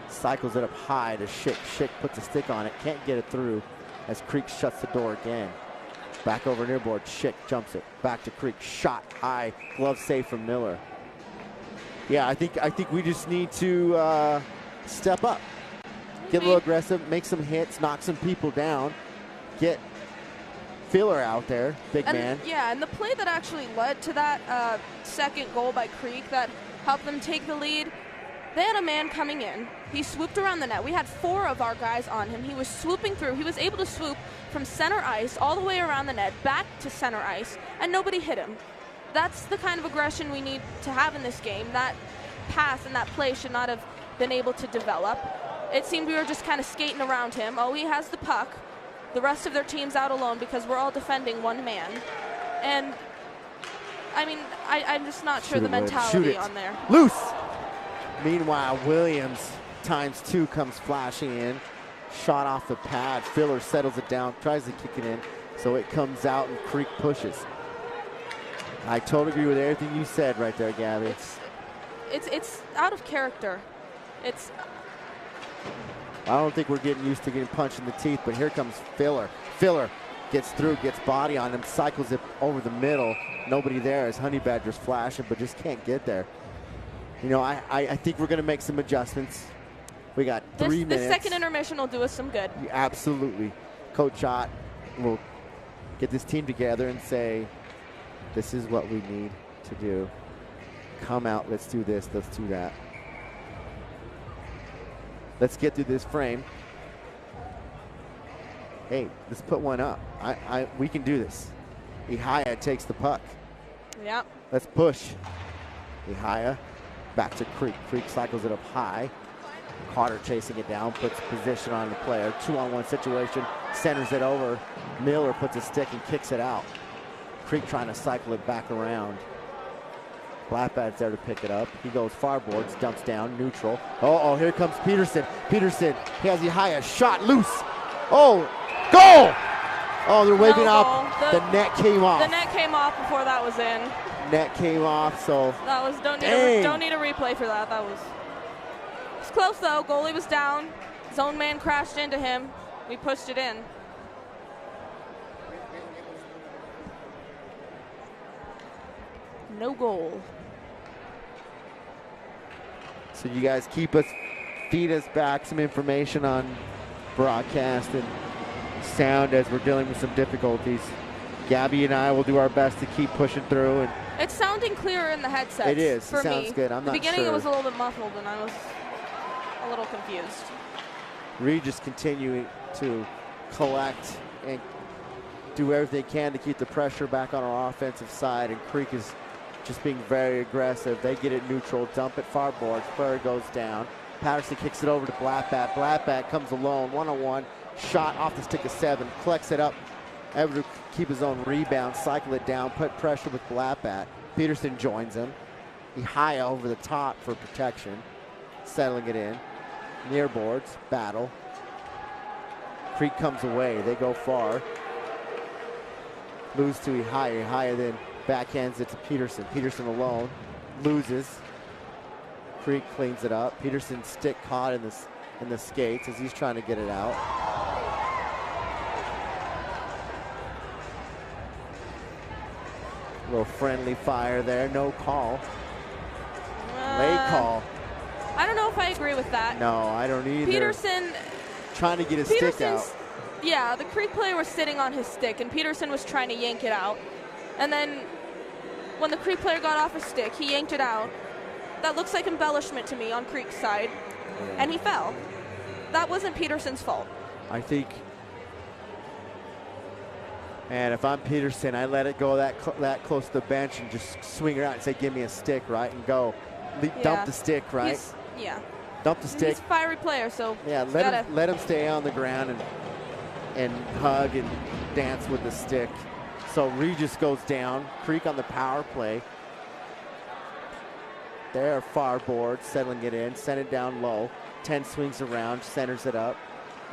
cycles it up high to Schick. Schick puts a stick on it. Can't get it through as Creek shuts the door again. Back over near board. Schick jumps it. Back to Creek. Shot high. Glove save from Miller. Yeah, I think we just need to step up. Get a little aggressive, make some hits, knock some people down, get Filler out there, big man. Yeah, and the play that actually led to that second goal by Creek that helped them take the lead, they had a man coming in. He swooped around the net. We had 4 of our guys on him. He was swooping through. He was able to swoop from center ice all the way around the net, back to center ice, and nobody hit him. That's the kind of aggression we need to have in this game. That pass and that play should not have been able to develop. It seemed we were just kind of skating around him. Oh, he has the puck. The rest of their team's out alone because we're all defending one man. And, I mean, I'm just not sure the mentality on there. Loose! Meanwhile, Williams ×2 comes flashing in. Shot off the pad. Filler settles it down, tries to kick it in. So it comes out and Creek pushes. I totally agree with everything you said right there, Gabby. It's out of character. I don't think we're getting used to getting punched in the teeth, but here comes Filler. Filler gets through, gets body on him, cycles it over the middle. Nobody there as Honey Badger's flashing, but just can't get there. You know, I think we're going to make some adjustments. We got 3 minutes. This second intermission will do us some good. Yeah, absolutely. Coach Ott will get this team together and say, this is what we need to do. Come out, let's do this, let's do that. Let's get through this frame. Hey, let's put one up. We can do this. Ihaya takes the puck. Yeah. Let's push. Ihaya back to Creek. Creek cycles it up high. Carter chasing it down, puts position on the player. 2-on-1 situation, centers it over. Miller puts a stick and kicks it out. Creek trying to cycle it back around. Blackbat's there to pick it up. He goes far boards, dumps down, neutral. Oh, here comes Peterson. Peterson, he has Ihaya, shot loose. Oh, goal! Oh, they're waving off. The net came off. The net came off before that was in. Net came off, so. That was, don't need a replay for that. It's close though. Goalie was down. Zone man crashed into him. We pushed it in. No goal. So you guys feed us back some information on broadcast and sound as we're dealing with some difficulties. Gabby and I will do our best to keep pushing through. And it's sounding clearer in the headset. It is. For it sounds me. good. I'm not the beginning sure. It was a little bit muffled and I was a little confused. Regis continuing to collect and do everything they can to keep the pressure back on our offensive side, and Creek is just being very aggressive. They get it neutral, dump it far boards, player goes down. Patterson kicks it over to Blackbat. Blackbat comes alone, 1-on-1, shot off the stick of 7, collects it up, able to keep his own rebound, cycle it down, put pressure with Blackbat. Peterson joins him. Ihaya over the top for protection, settling it in. Near boards, battle. Creek comes away, they go far. Lose to Ihaya. Ihaya then backhands it to Peterson. Peterson alone, loses. Creek cleans it up. Peterson's stick caught in the skates as he's trying to get it out. A little friendly fire there, no call. Late call. I don't know if I agree with that. No, I don't either. Peterson trying to get his stick out. Yeah, the Creek player was sitting on his stick and Peterson was trying to yank it out. And then when the Creek player got off his stick, he yanked it out. That looks like embellishment to me on Creek's side. Yeah. And he fell. that wasn't Peterson's fault. I think, and if I'm Peterson, I let it go that close to the bench and just swing it out and say, give me a stick, right, and go. Dump the stick, right? Dump the stick. He's a fiery player, so yeah, let him stay on the ground and hug and dance with the stick. So Regis goes down. Creek on the power play. They're far board, settling it in, send it down low. 10 swings around, centers it up.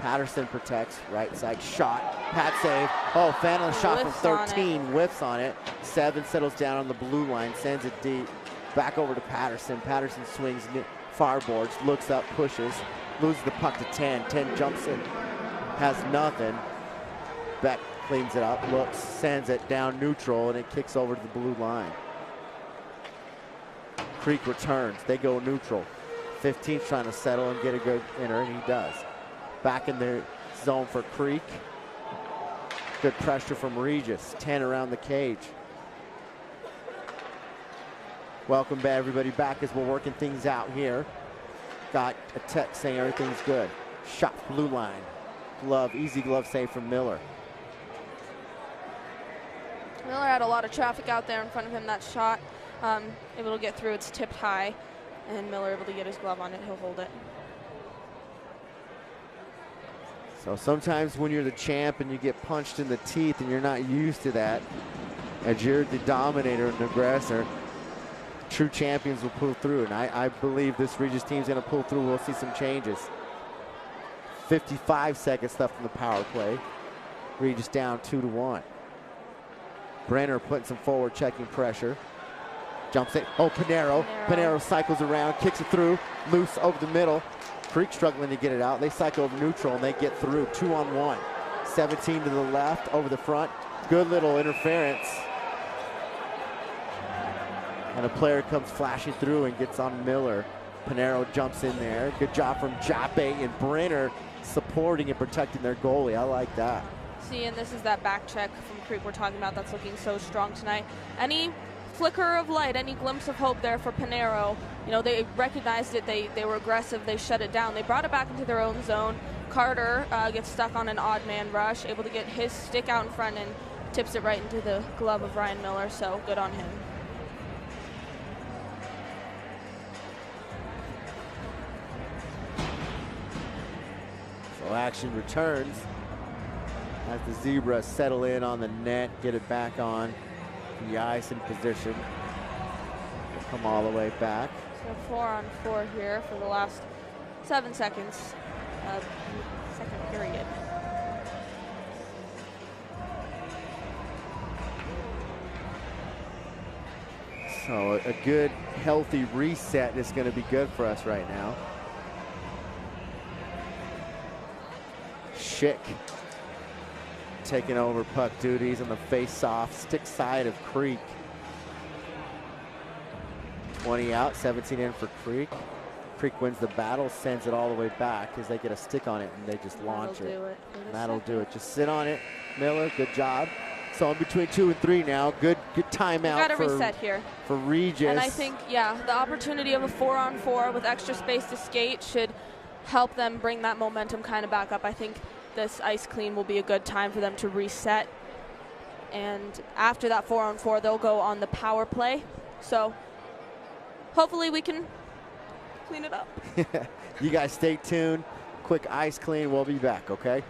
Patterson protects, right side shot. Pat save. Oh, Fanlon shot from 13, whiffs on it. 7 settles down on the blue line, sends it deep. Back over to Patterson. Patterson swings far boards, looks up, pushes, loses the puck to 10. 10 jumps in, has nothing. Beck cleans it up, looks, sends it down neutral, and it kicks over to the blue line. Creek returns, they go neutral. 15's trying to settle and get a good inner, and he does. Back in the zone for Creek. Good pressure from Regis, 10 around the cage. Welcome everybody back as we're working things out here. Got a text saying everything's good. Shot blue line. Glove, easy glove save from Miller. Miller had a lot of traffic out there in front of him. That shot, able to get through. It's tipped high, and Miller able to get his glove on it. He'll hold it. So sometimes when you're the champ and you get punched in the teeth and you're not used to that, as you're the dominator and aggressor, true champions will pull through, and I believe this Regis team's going to pull through. We'll see some changes. 55 seconds left in the power play. Regis down 2-1. Brenner putting some forward checking pressure. Jumps it. Oh, Panero cycles around, kicks it through, loose over the middle. Creek struggling to get it out. They cycle over neutral and they get through. 2-on-1. 17 to the left, over the front. Good little interference. And a player comes flashing through and gets on Miller. Panero jumps in there. Good job from Jape and Brenner supporting and protecting their goalie. I like that. See, and this is that back check from Creek we're talking about that's looking so strong tonight. Any flicker of light, any glimpse of hope there for Panero. You know, they recognized it. They were aggressive. They shut it down. They brought it back into their own zone. Carter gets stuck on an odd man rush, able to get his stick out in front and tips it right into the glove of Ryan Miller, so good on him. So action returns as the Zebras settle in on the net, get it back on the ice in position. We'll come all the way back. So 4-on-4 here for the last 7 seconds of the second period. So a good, healthy reset is going to be good for us right now. Schick taking over puck duties on the face-off, stick side of Creek. 20 out, 17 in for Creek. Creek wins the battle, sends it all the way back as they get a stick on it and they just launch it. That'll do it. Just sit on it, Miller. Good job. So in between 2 and 3 now. Good timeout. Got to reset here for Regis. And I think, yeah, the opportunity of a 4-on-4 with extra space to skate should help them bring that momentum kind of back up. I think this ice clean will be a good time for them to reset. And after that 4-on-4, they'll go on the power play. So hopefully we can clean it up. You guys stay tuned. Quick ice clean. We'll be back, okay?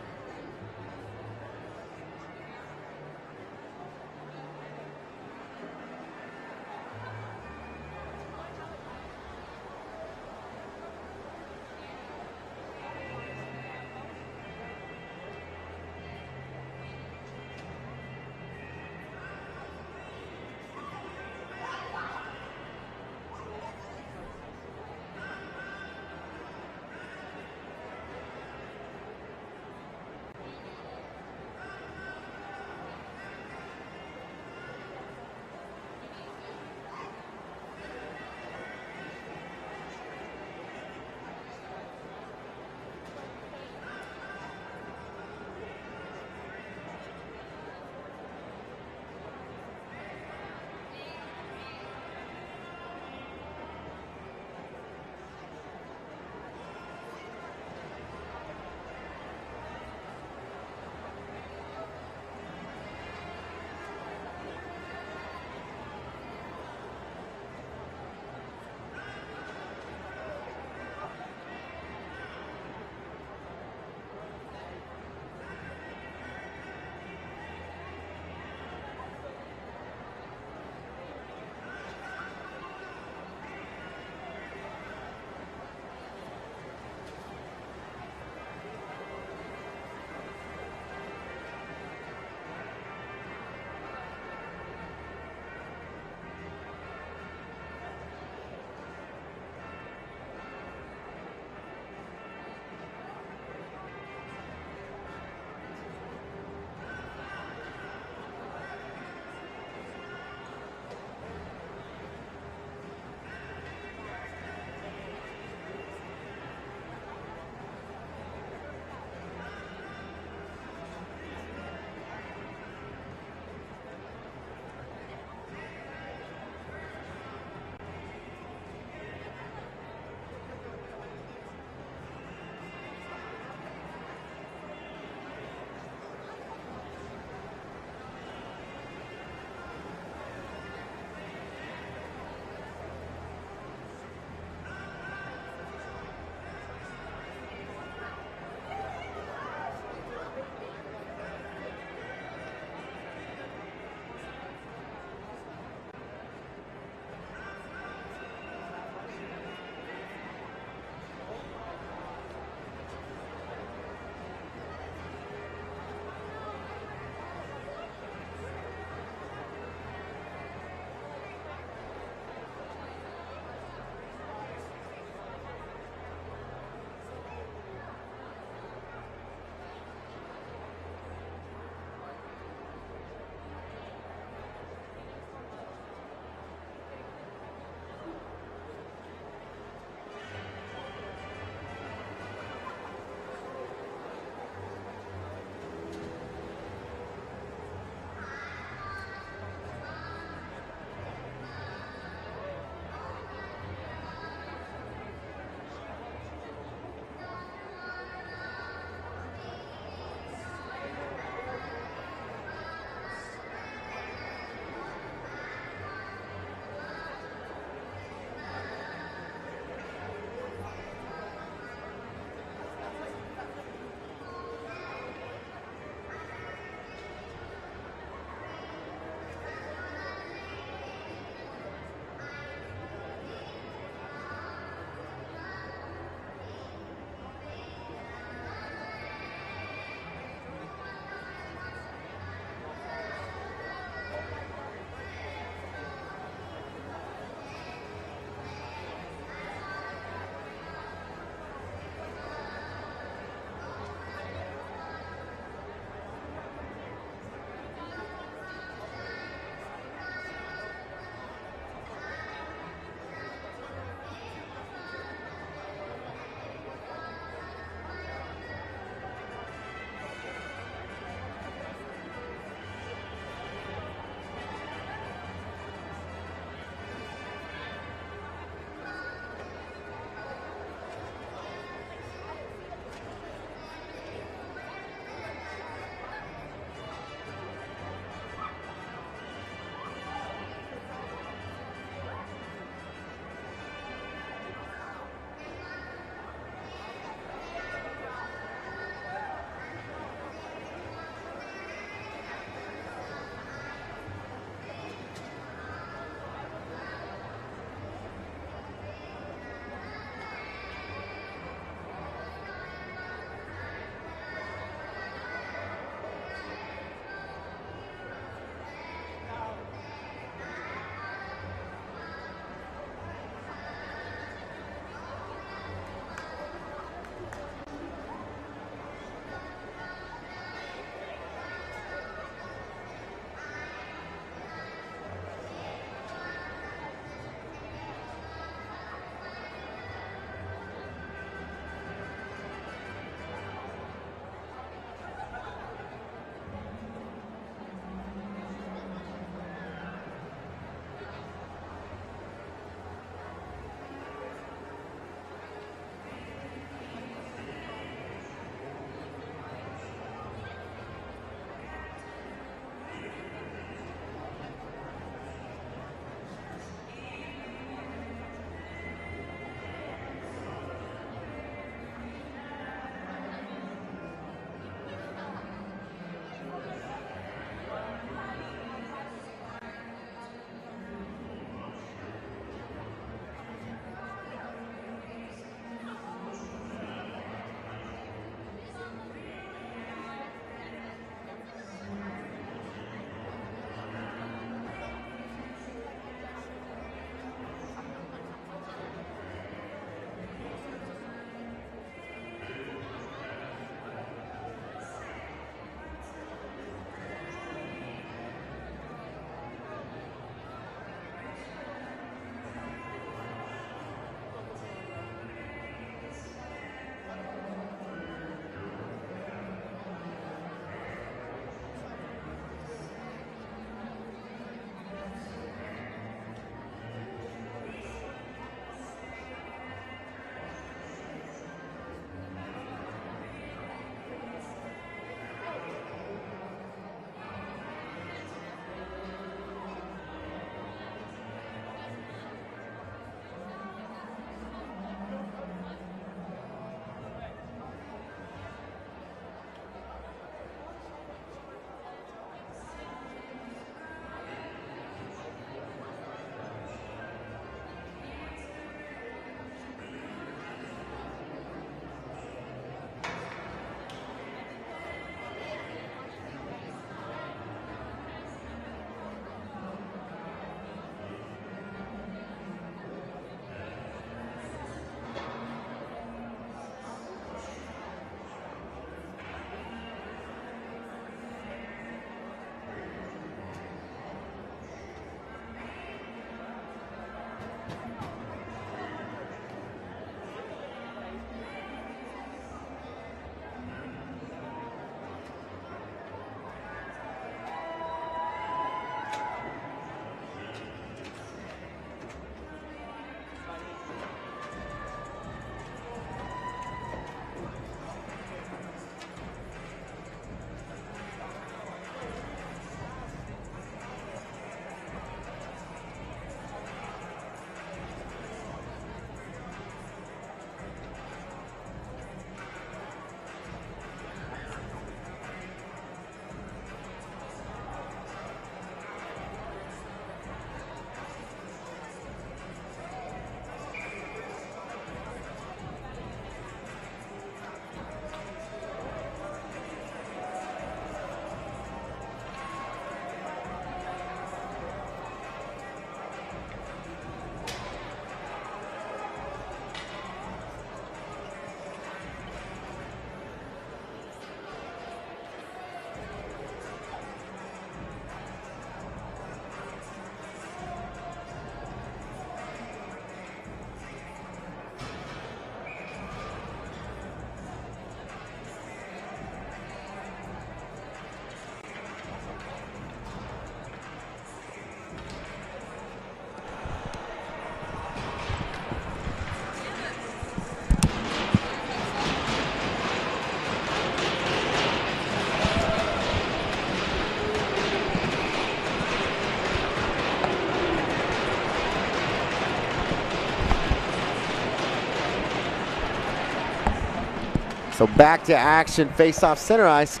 So back to action, face-off center ice.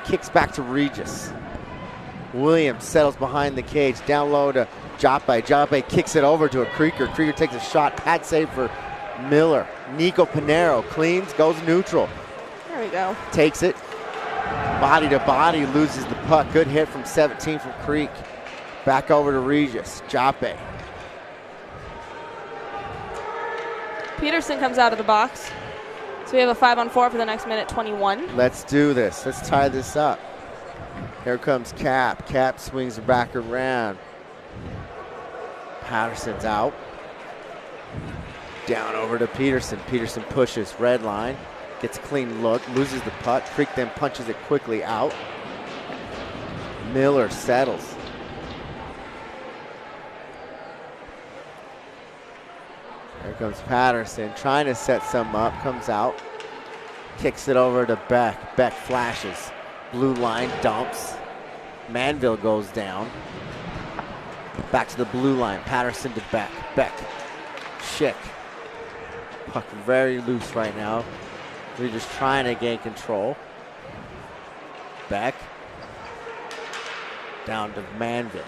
Kicks back to Regis. Williams settles behind the cage, down low to Joppe. Joppe kicks it over to a Krieger. Krieger takes a shot, pad save for Miller. Nico Pinero cleans, goes neutral. There we go. Takes it, body to body, loses the puck. Good hit from 17 from Creek. Back over to Regis, Joppe. Peterson comes out of the box. So we have a 5-on-4 for the next minute 21. Let's do this. Let's tie this up. Here comes Cap. Cap swings it back around. Patterson's out. Down over to Peterson. Peterson pushes, red line. Gets a clean look, loses the puck. Creek then punches it quickly out. Miller settles. Here comes Patterson, trying to set some up, comes out. Kicks it over to Beck. Beck flashes. Blue line dumps. Manville goes down. Back to the blue line. Patterson to Beck. Beck. Schick. Puck very loose right now. We're just trying to gain control. Beck. Down to Manville.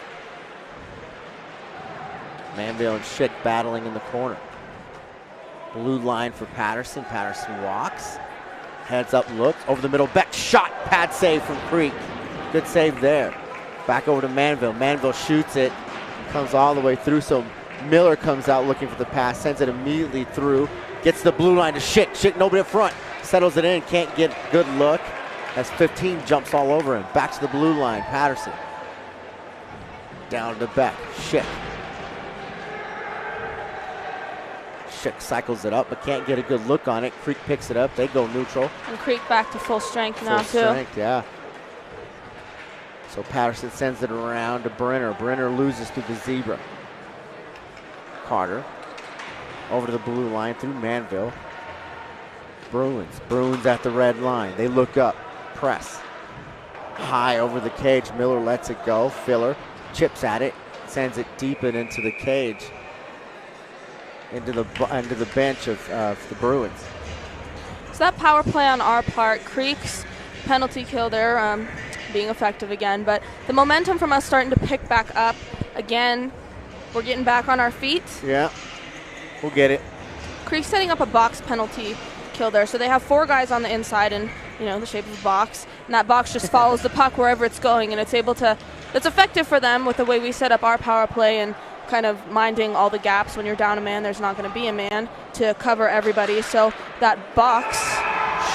Manville and Schick battling in the corner. Blue line for Patterson. Patterson walks. Heads up, looks. Over the middle. Beck shot. Pad save from Creek. Good save there. Back over to Manville. Manville shoots it. Comes all the way through. So Miller comes out looking for the pass. Sends it immediately through. Gets the blue line to Schick. Schick, nobody up front. Settles it in. Can't get good look. As 15 jumps all over him. Back to the blue line. Patterson. Down to Beck. Schick. Schick cycles it up, but can't get a good look on it. Creek picks it up. They go neutral. And Creek back to full strength now, too. Full strength, yeah. So Patterson sends it around to Brenner. Brenner loses to the zebra. Carter. Over to the blue line through Manville. Bruins. Bruins at the red line. They look up. Press. High over the cage. Miller lets it go. Filler. Chips at it. Sends it deep and into the cage. Into the bench of the Bruins. So that power play on our part, Creek's penalty kill there being effective again, but the momentum from us starting to pick back up again. We're getting back on our feet. Yeah, we'll get it. Creek's setting up a box penalty kill there, so they have 4 guys on the inside in the shape of a box, and that box just follows the puck wherever it's going, and it's effective for them with the way we set up our power play and kind of minding all the gaps. When you're down a man, there's not going to be a man to cover everybody. So that box.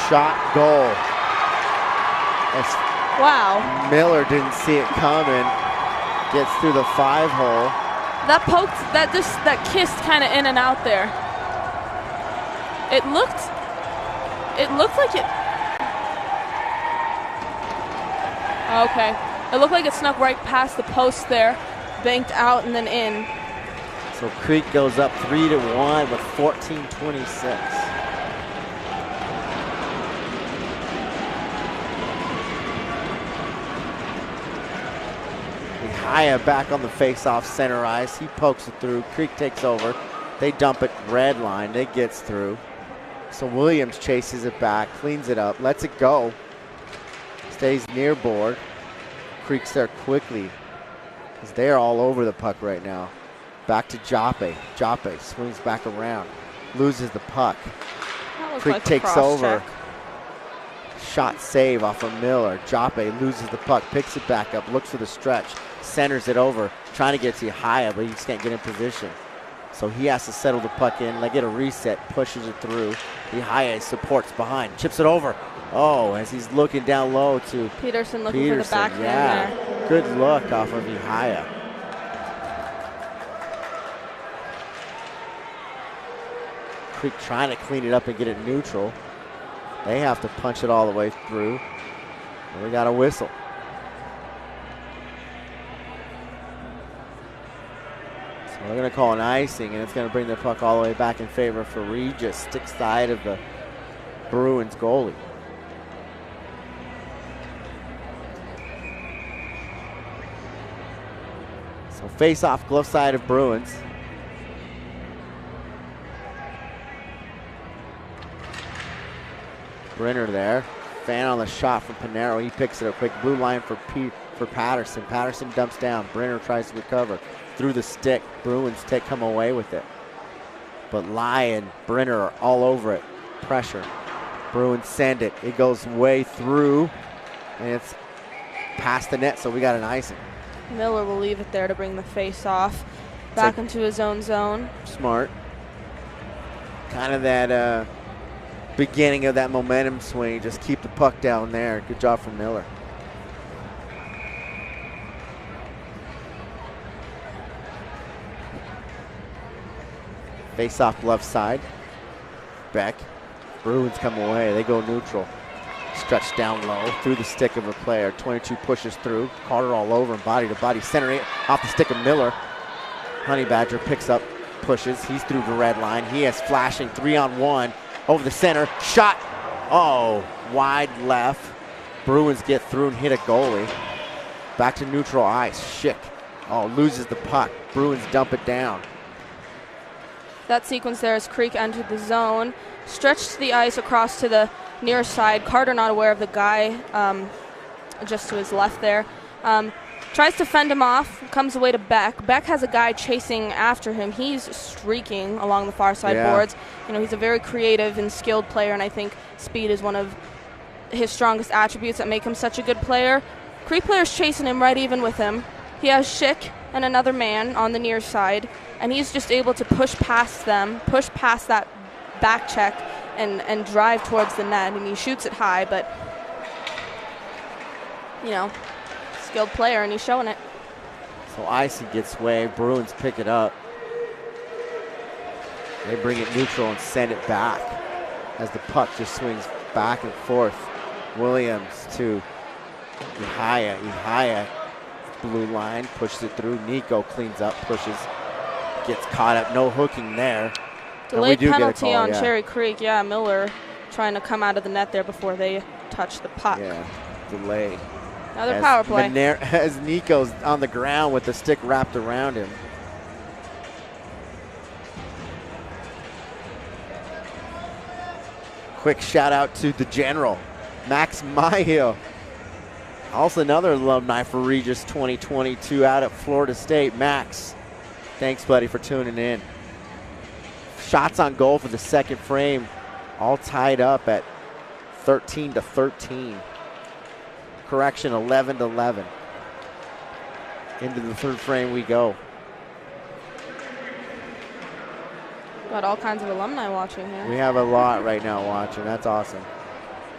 Shot goal. Wow. Miller didn't see it coming. Gets through the 5-hole. That poked, that kissed kind of in and out there. It looked like it. Okay. It looked like it snuck right past the post there. Banked out and then in. So Creek goes up 3-1 with 14:26. Ihaya back on the face-off center ice. He pokes it through. Creek takes over. They dump it red line. It gets through. So Williams chases it back, cleans it up, lets it go. Stays near board. Creek's there quickly. They're all over the puck right now. Back to Joppe. Joppe swings back around. Loses the puck. Creek like takes over. Check. Shot save off of Miller. Joppe loses the puck. Picks it back up. Looks for the stretch. Centers it over. Trying to get to Ihaya, but he just can't get in position. So he has to settle the puck in. They get a reset. Pushes it through. Ihaya supports behind. Chips it over. Oh, as he's looking down low to Peterson looking for the backhand there. Good look off of Ihaya. Creek trying to clean it up and get it neutral. They have to punch it all the way through. And we got a whistle. So we're going to call an icing, and it's going to bring the puck all the way back in favor for Regis. Stick side of the Bruins goalie. So face off glove side of Bruins. Brenner there. Fan on the shot from Pinero. He picks it up quick. Blue line for Patterson. Patterson dumps down. Brenner tries to recover. Through the stick. Bruins come away with it. But Lai and Brenner are all over it. Pressure. Bruins send it. It goes way through. And it's past the net, so we got an icing. Miller will leave it there to bring the face off. Back into his own zone. Smart. Kind of that beginning of that momentum swing. Just keep the puck down there. Good job from Miller. Face off left side. Beck. Bruins come away. They go neutral. Stretched down low through the stick of a player. 22 pushes through. Carter all over him, body to body. Centering it off the stick of Miller. Honey Badger picks up, pushes. He's through the red line. He has flashing 3-on-1 over the center. Shot. Oh, wide left. Bruins get through and hit a goalie. Back to neutral ice. Schick. Oh, loses the puck. Bruins dump it down. That sequence there as Creek entered the zone. Stretched the ice across to the near side. Carter not aware of the guy just to his left there. Tries to fend him off, comes away to Beck. Beck has a guy chasing after him. He's streaking along the far side boards. You know, he's a very creative and skilled player, and I think speed is one of his strongest attributes that make him such a good player. Creek player's chasing him right even with him. He has Schick and another man on the near side, and he's just able to push past them, push past that back check, and drive towards the net. And he shoots it high, but, you know, skilled player, and he's showing it. So Icy gets way. Bruins pick it up. They bring it neutral and send it back as the puck just swings back and forth. Williams to Ihaya. Ihaya, blue line, pushes it through. Nico cleans up, pushes, gets caught up. No hooking there. Delayed penalty on Cherry Creek. Yeah, Miller trying to come out of the net there before they touch the puck. Yeah, delayed. Another power play. As Nico's on the ground with the stick wrapped around him. Quick shout out to the general, Max Mahill. Also another alumni for Regis 2022 out at Florida State. Max, thanks buddy for tuning in. Shots on goal for the second frame, all tied up at 13-13. Correction, 11-11. Into the third frame we go. Got all kinds of alumni watching here. We have a lot right now watching. That's awesome.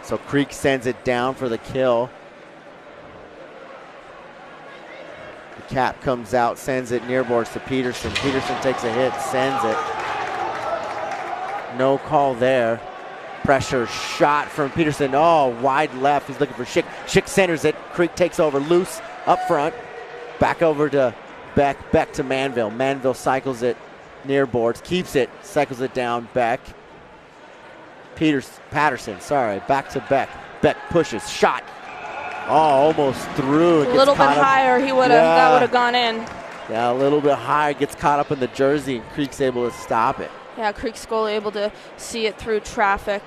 So Creek sends it down for the kill. The cap comes out, sends it near boards to Peterson. Peterson takes a hit, sends it. No call there. Pressure shot from Peterson. Oh, wide left. He's looking for Schick. Schick centers it. Creek takes over. Loose up front. Back over to Beck. Beck to Manville. Manville cycles it near boards. Keeps it. Cycles it down. Beck. Patterson. Sorry. Back to Beck. Beck pushes. Shot. Oh, almost through. A little bit higher. He would have. That would have gone in. Yeah, a little bit higher. Gets caught up in the jersey, and Creek's able to stop it. Yeah, Creek's goalie able to see it through traffic.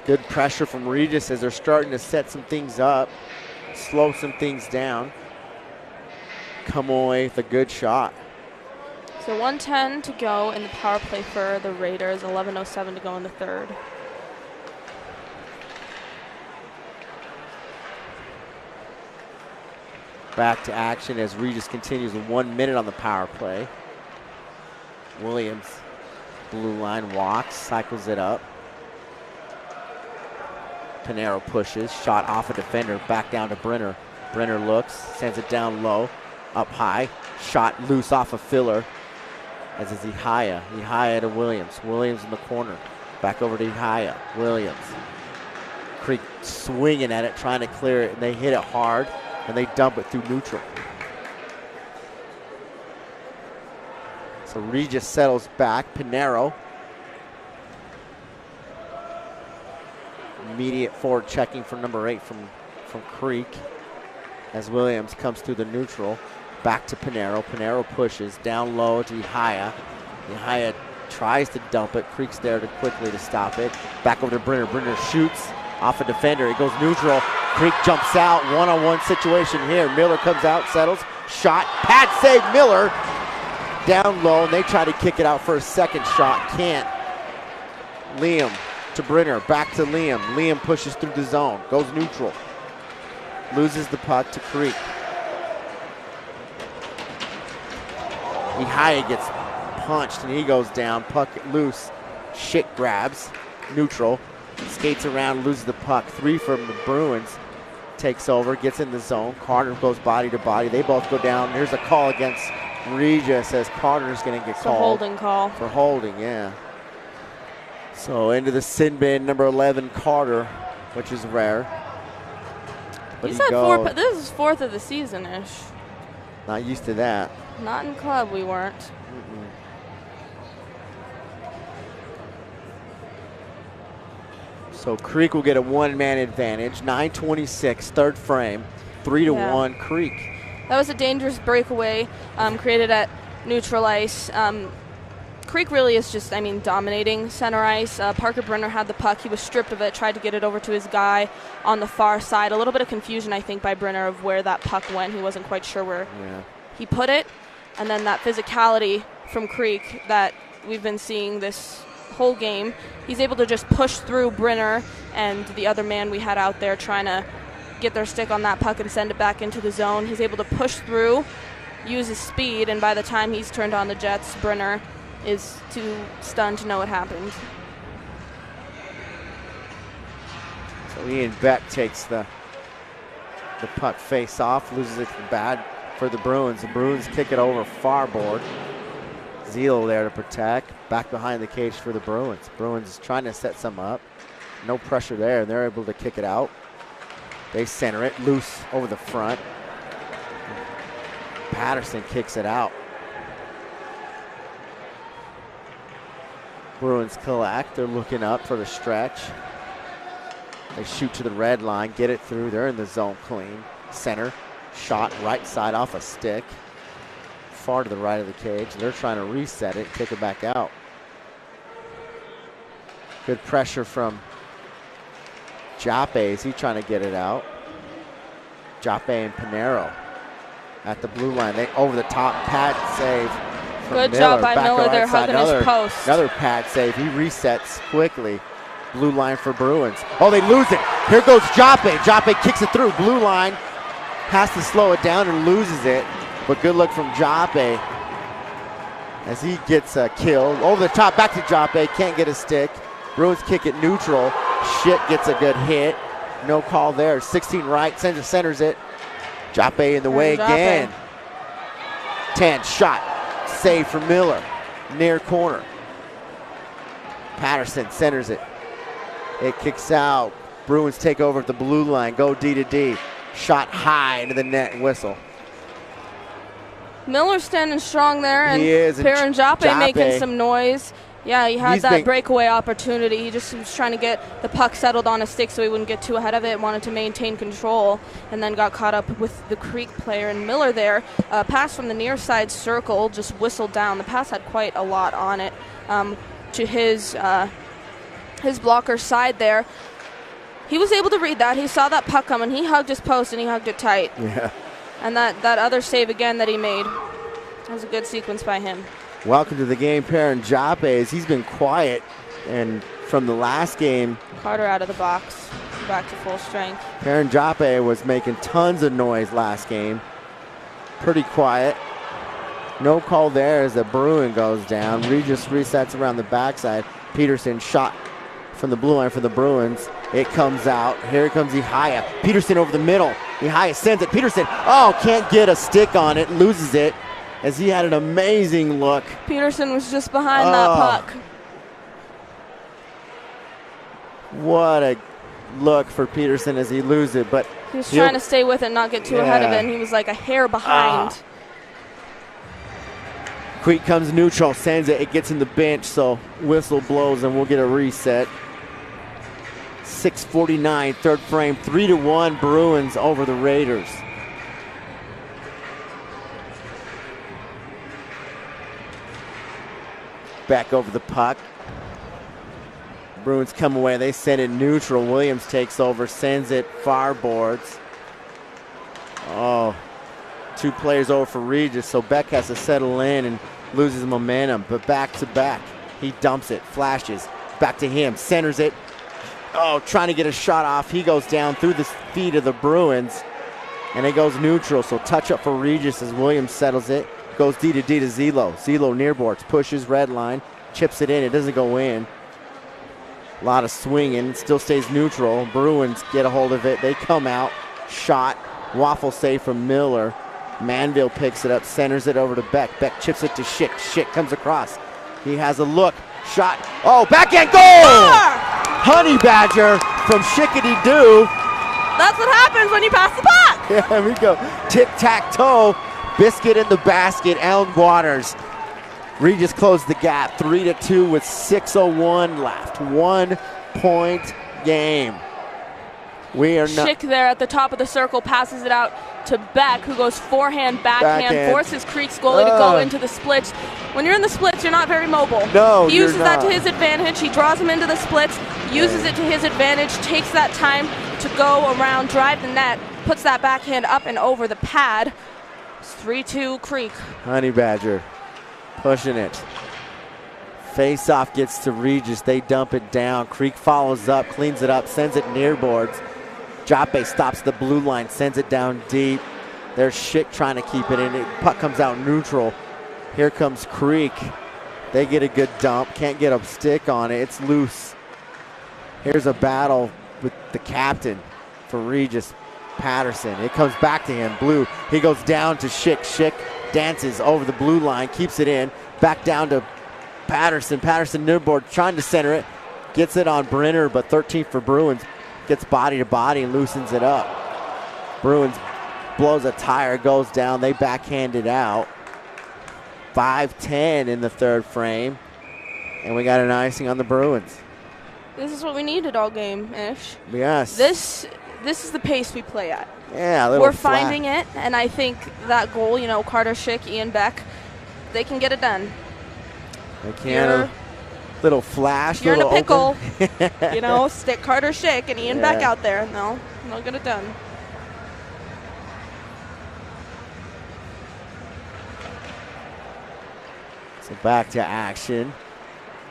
Good pressure from Regis as they're starting to set some things up, slow some things down. Come away with a good shot. So 1:10 to go in the power play for the Raiders, 11:07 to go in the third. Back to action as Regis continues with 1 minute on the power play. Williams, blue line, walks, cycles it up. Pinero pushes, shot off a defender, back down to Brenner. Brenner looks, sends it down low, up high, shot loose off a filler, as is Ihaya. Ihaya to Williams. Williams in the corner, back over to Ihaya. Williams. Creek swinging at it, trying to clear it, and they hit it hard, and they dump it through neutral. So Regis settles back. Pinero. Immediate forward checking for number 8 from Creek. As Williams comes through the neutral. Back to Pinero. Pinero pushes down low to Ihaya. Ihaya tries to dump it. Creek's there to quickly to stop it. Back over to Brenner. Brenner shoots off a defender. It goes neutral. Creek jumps out. One-on-one situation here. Miller comes out, settles. Shot. Pad save. Miller down low, and they try to kick it out for a second shot. Can't. Liam to Brenner. Back to Liam. Liam pushes through the zone. Goes neutral. Loses the puck to Creek. Ihaya gets punched and he goes down. Puck loose. Shit grabs. Neutral. Skates around, loses the puck. 3 from the Bruins. Takes over, gets in the zone. Carter goes body to body. They both go down. There's a call against Regis as Carter's going to get called. It's a holding call. For holding, yeah. So into the sin bin, number 11, Carter, which is rare. But He's had 4, this is 4th of the season-ish. Not used to that. Not in club, we weren't. So Creek will get a one-man advantage. 9:26, third frame, 3-1 Creek. That was a dangerous breakaway created at neutral ice. Creek really is just, dominating center ice. Parker Brenner had the puck. He was stripped of it, tried to get it over to his guy on the far side. A little bit of confusion, I think, by Brenner of where that puck went. He wasn't quite sure where he put it. And then that physicality from Creek that we've been seeing this whole game. He's able to just push through Brenner and the other man we had out there trying to get their stick on that puck and send it back into the zone. He's able to push through, use his speed, and by the time he's turned on the Jets, Brenner is too stunned to know what happened. So Ian Beck takes the puck face off, loses it bad for the Bruins. The Bruins kick it over far board. Zeal there to protect. Back behind the cage for the Bruins. Bruins is trying to set some up. No pressure there, and they're able to kick it out. They center it loose over the front. Patterson kicks it out. Bruins collect. They're looking up for the stretch. They shoot to the red line, get it through. They're in the zone clean. Center. Shot right side off a stick. Far to the right of the cage. They're trying to reset it, kick it back out. Good pressure from Joppe. Is he trying to get it out? Joppe and Pinero at the blue line. They over the top pad save. Good job by Miller there, hugging his post. Another pad save. He resets quickly. Blue line for Bruins. Oh, they lose it. Here goes Joppe. Joppe kicks it through. Blue line has to slow it down and loses it. But good luck from Joppe as he gets a kill. Over the top, back to Joppe. Can't get a stick. Bruins kick it neutral. Shit gets a good hit. No call there. 16 right, centers it. Joppe in the way again. 10 shot. Save for Miller. Near corner. Patterson centers it. It kicks out. Bruins take over at the blue line. Go D to D. Shot high into the net. Whistle. Miller standing strong there, and he is. Perrin Joppe making some noise. Yeah, he had that breakaway opportunity. He just was trying to get the puck settled on a stick so he wouldn't get too ahead of it, wanted to maintain control, and then got caught up with the Creek player. And Miller there, pass from the near side circle, just whistled down. The pass had quite a lot on it to his blocker side there. He was able to read that. He saw that puck coming. He hugged his post, and he hugged it tight. Yeah. And that other save again that he made, that was a good sequence by him. Welcome to the game, Perrin Joppe. He's been quiet, and from the last game, Carter out of the box, back to full strength. Perrin Joppe was making tons of noise last game. Pretty quiet. No call there as the Bruin goes down. Regis resets around the backside. Peterson shot from the blue line for the Bruins. It comes out. Here comes Ihaya. Peterson over the middle. Ihaya sends it. Peterson, can't get a stick on it. Loses it as he had an amazing look. Peterson was just behind that puck. What a look for Peterson as he loses it. But he was trying to stay with it, not get too ahead of it, and he was like a hair behind. Creek comes neutral, sends it. It gets in the bench, so whistle blows, and we'll get a reset. 6:49, third frame, 3-1 Bruins over the Raiders. Beck over the puck. Bruins come away. They send it neutral. Williams takes over, sends it far boards. Oh, 2 players over for Regis, so Beck has to settle in and loses momentum, but back to back. He dumps it, flashes, back to him, centers it. Oh, trying to get a shot off. He goes down through the feet of the Bruins, and it goes neutral, so touch up for Regis as Williams settles it. Goes D to Zelo. Zelo near boards, pushes red line, chips it in. It doesn't go in. A lot of swinging, still stays neutral. Bruins get a hold of it. They come out, shot, waffle save from Miller. Manville picks it up, centers it over to Beck. Beck chips it to Schick. Schick comes across. He has a look, shot. Oh, backhand goal! Honey Badger from Shickety-Doo. That's what happens when you pass the puck. Yeah, there we go. Tic-tac-toe. Biscuit in the basket. Allen Waters. Regis closed the gap, 3-2 with 6:01 left. 1 point game. We are not. Schick there at the top of the circle passes it out to Beck, who goes backhand, forces Creek's goalie to go into the splits. When you're in the splits, you're not very mobile. No, he uses that to his advantage. He draws him into the splits, uses it to his advantage, takes that time to go around, drive the net, puts that backhand up and over the pad. It's 3-2 Creek. Honey Badger pushing it. Face-off gets to Regis. They dump it down. Creek follows up, cleans it up, sends it near boards. Joppe stops the blue line, sends it down deep. There's Schick trying to keep it in. Puck comes out neutral. Here comes Creek. They get a good dump. Can't get a stick on it. It's loose. Here's a battle with the captain for Regis, Patterson. It comes back to him. Blue. He goes down to Schick. Schick dances over the blue line, keeps it in. Back down to Patterson. Patterson near board trying to center it. Gets it on Brenner, but 13th for Bruins. Gets body to body and loosens it up. Bruins blows a tire, goes down. They backhand it out. 5:10 in the third frame. And we got an icing on the Bruins. This is what we needed all game-ish. Yes. This is the pace we play at. Yeah, a little We're finding it, and I think that goal, Carter Schick, Ian Beck, they can get it done. They can. Little flash. You're little in a pickle. open. Stick Carter Schick and Ian Beck out there. No, they'll get it done. So back to action.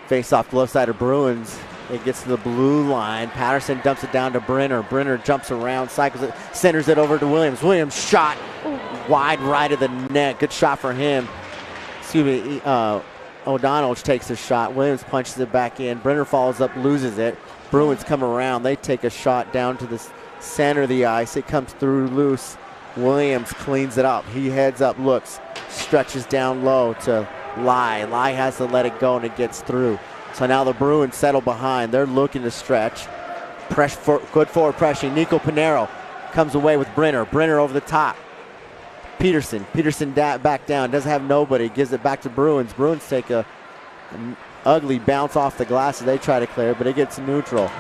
Face off the left side of Bruins. It gets to the blue line. Patterson dumps it down to Brenner. Brenner jumps around, cycles it, centers it over to Williams. Williams shot wide right of the net. Good shot for him. Excuse me. O'Donnell takes a shot. Williams punches it back in. Brenner follows up, loses it. Bruins come around. They take a shot down to the center of the ice. It comes through loose. Williams cleans it up. He heads up, looks, stretches down low to Lai. Lai has to let it go, and it gets through. So now the Bruins settle behind. They're looking to stretch. Good forward pressure. Nico Pinero comes away with Brenner. Brenner over the top. Peterson back down, doesn't have nobody, gives it back to Bruins. Bruins take an ugly bounce off the glass as they try to clear, but it gets neutral.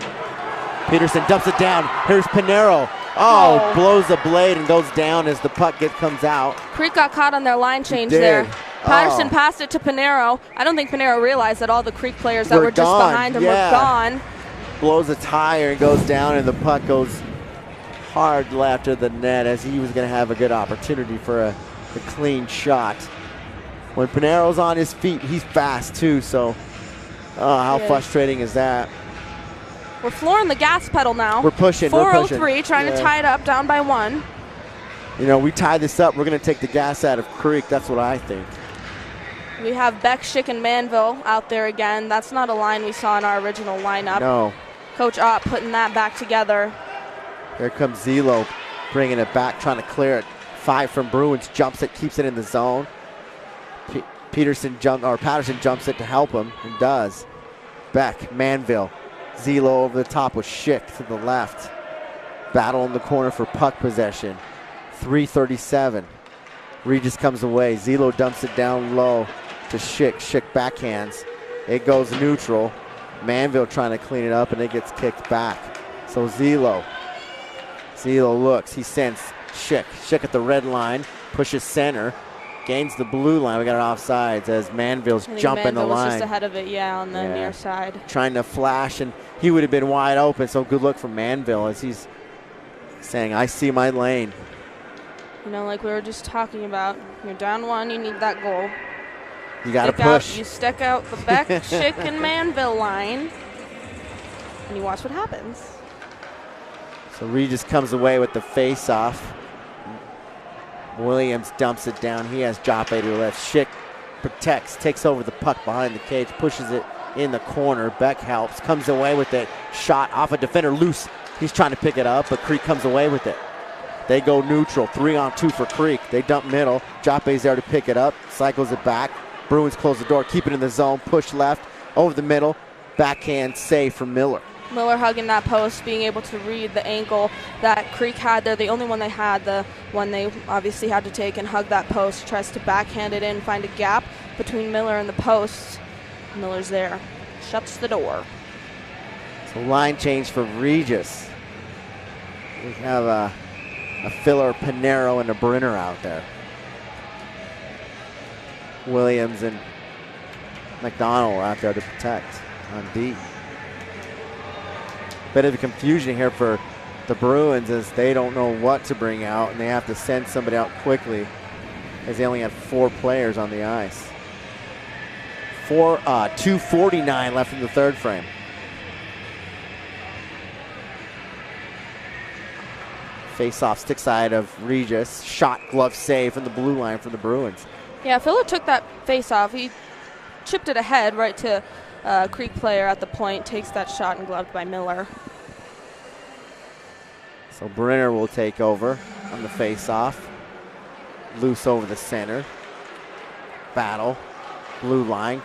Peterson dumps it down. Here's Pinero. Blows the blade and goes down as the puck comes out. Creek got caught on their line change there. Patterson passed it to Pinero. I don't think Pinero realized that all the Creek players that were just behind him were gone. Blows a tire and goes down, and the puck goes hard left of the net as he was going to have a good opportunity for a clean shot. When Pinero's on his feet, he's fast too, so how frustrating is that? We're flooring the gas pedal now. We're pushing. 4:03, trying to tie it up, down by 1. We tie this up, we're going to take the gas out of Creek. That's what I think. We have Beck, Schick, and Manville out there again. That's not a line we saw in our original lineup. No. Coach Ott putting that back together. Here comes Zelo, bringing it back, trying to clear it. 5 from Bruins, jumps it, keeps it in the zone. Patterson jumps it to help him, and does. Beck, Manville, Zelo over the top with Schick to the left. Battle in the corner for puck possession. 3:37. Regis comes away. Zelo dumps it down low to Schick. Schick backhands. It goes neutral. Manville trying to clean it up, and it gets kicked back. So Zelo looks. He sends Schick. Schick at the red line. Pushes center. gains the blue line. We got an offsides as Manville's jumping the line. Just ahead of it, on the near side. Trying to flash, and he would have been wide open, so good look from Manville as he's saying, I see my lane. Like we were just talking about, you're down 1, you need that goal. You got to push. You stick out the Beck, Schick, and Manville line, and you watch what happens. So Regis comes away with the face-off. Williams dumps it down. He has Joppe to the left. Schick protects, takes over the puck behind the cage, pushes it in the corner. Beck helps, comes away with it. Shot off a defender loose. He's trying to pick it up, but Creek comes away with it. They go neutral, 3-on-2 for Creek. They dump middle. Joppe's there to pick it up, cycles it back. Bruins close the door, keep it in the zone, push left, over the middle. Backhand save from Miller. Miller hugging that post, being able to read the ankle that Creek had there. The only one they had, the one they obviously had to take and hug that post. Tries to backhand it in, find a gap between Miller and the post. Miller's there, shuts the door. So line change for Regis. We have a Filler, Pinero, and a Brenner out there. Williams and McDonald out there to protect on D. Bit of a confusion here for the Bruins as they don't know what to bring out, and they have to send somebody out quickly as they only had 4 players on the ice. 2:49 left in the third frame. Face-off stick side of Regis. Shot, glove save from the blue line for the Bruins. Yeah, Filler took that face-off. He chipped it ahead right to Creek player at the point. Takes that shot and gloved by Miller. So Brenner will take over on the face-off. Loose over the center. Battle. Blue line.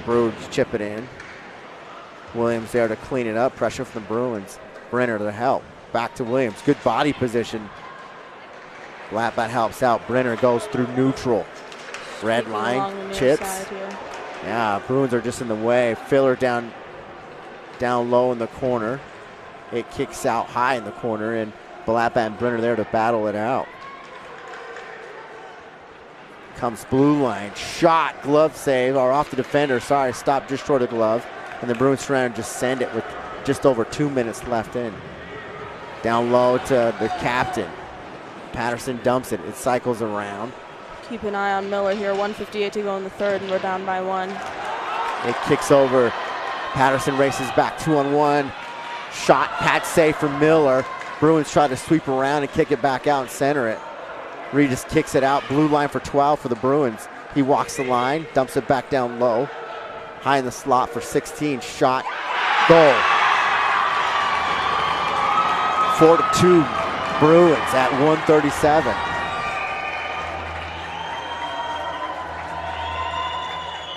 Bruins chip it in. Williams there to clean it up. Pressure from the Bruins. Brenner to help. Back to Williams. Good body position. Lapbat helps out. Brenner goes through neutral. Red line. Chips. Yeah, Bruins are just in the way. Filler down low in the corner. It kicks out high in the corner, and Balapa and Brenner there to battle it out. Comes blue line. Shot, glove save, or off the defender. Sorry, stopped just short of glove. And the Bruins trying to just send it with just over 2 minutes left in. Down low to the captain. Patterson dumps it. It cycles around. Keep an eye on Miller here. 1:58 to go in the third, and we're down by 1. It kicks over. Patterson races back 2-on-1. Shot, pad save from Miller. Bruins try to sweep around and kick it back out and center it. Regis kicks it out. Blue line for 12 for the Bruins. He walks the line, dumps it back down low. High in the slot for 16. Shot, goal. 4-2 Bruins at 1:37.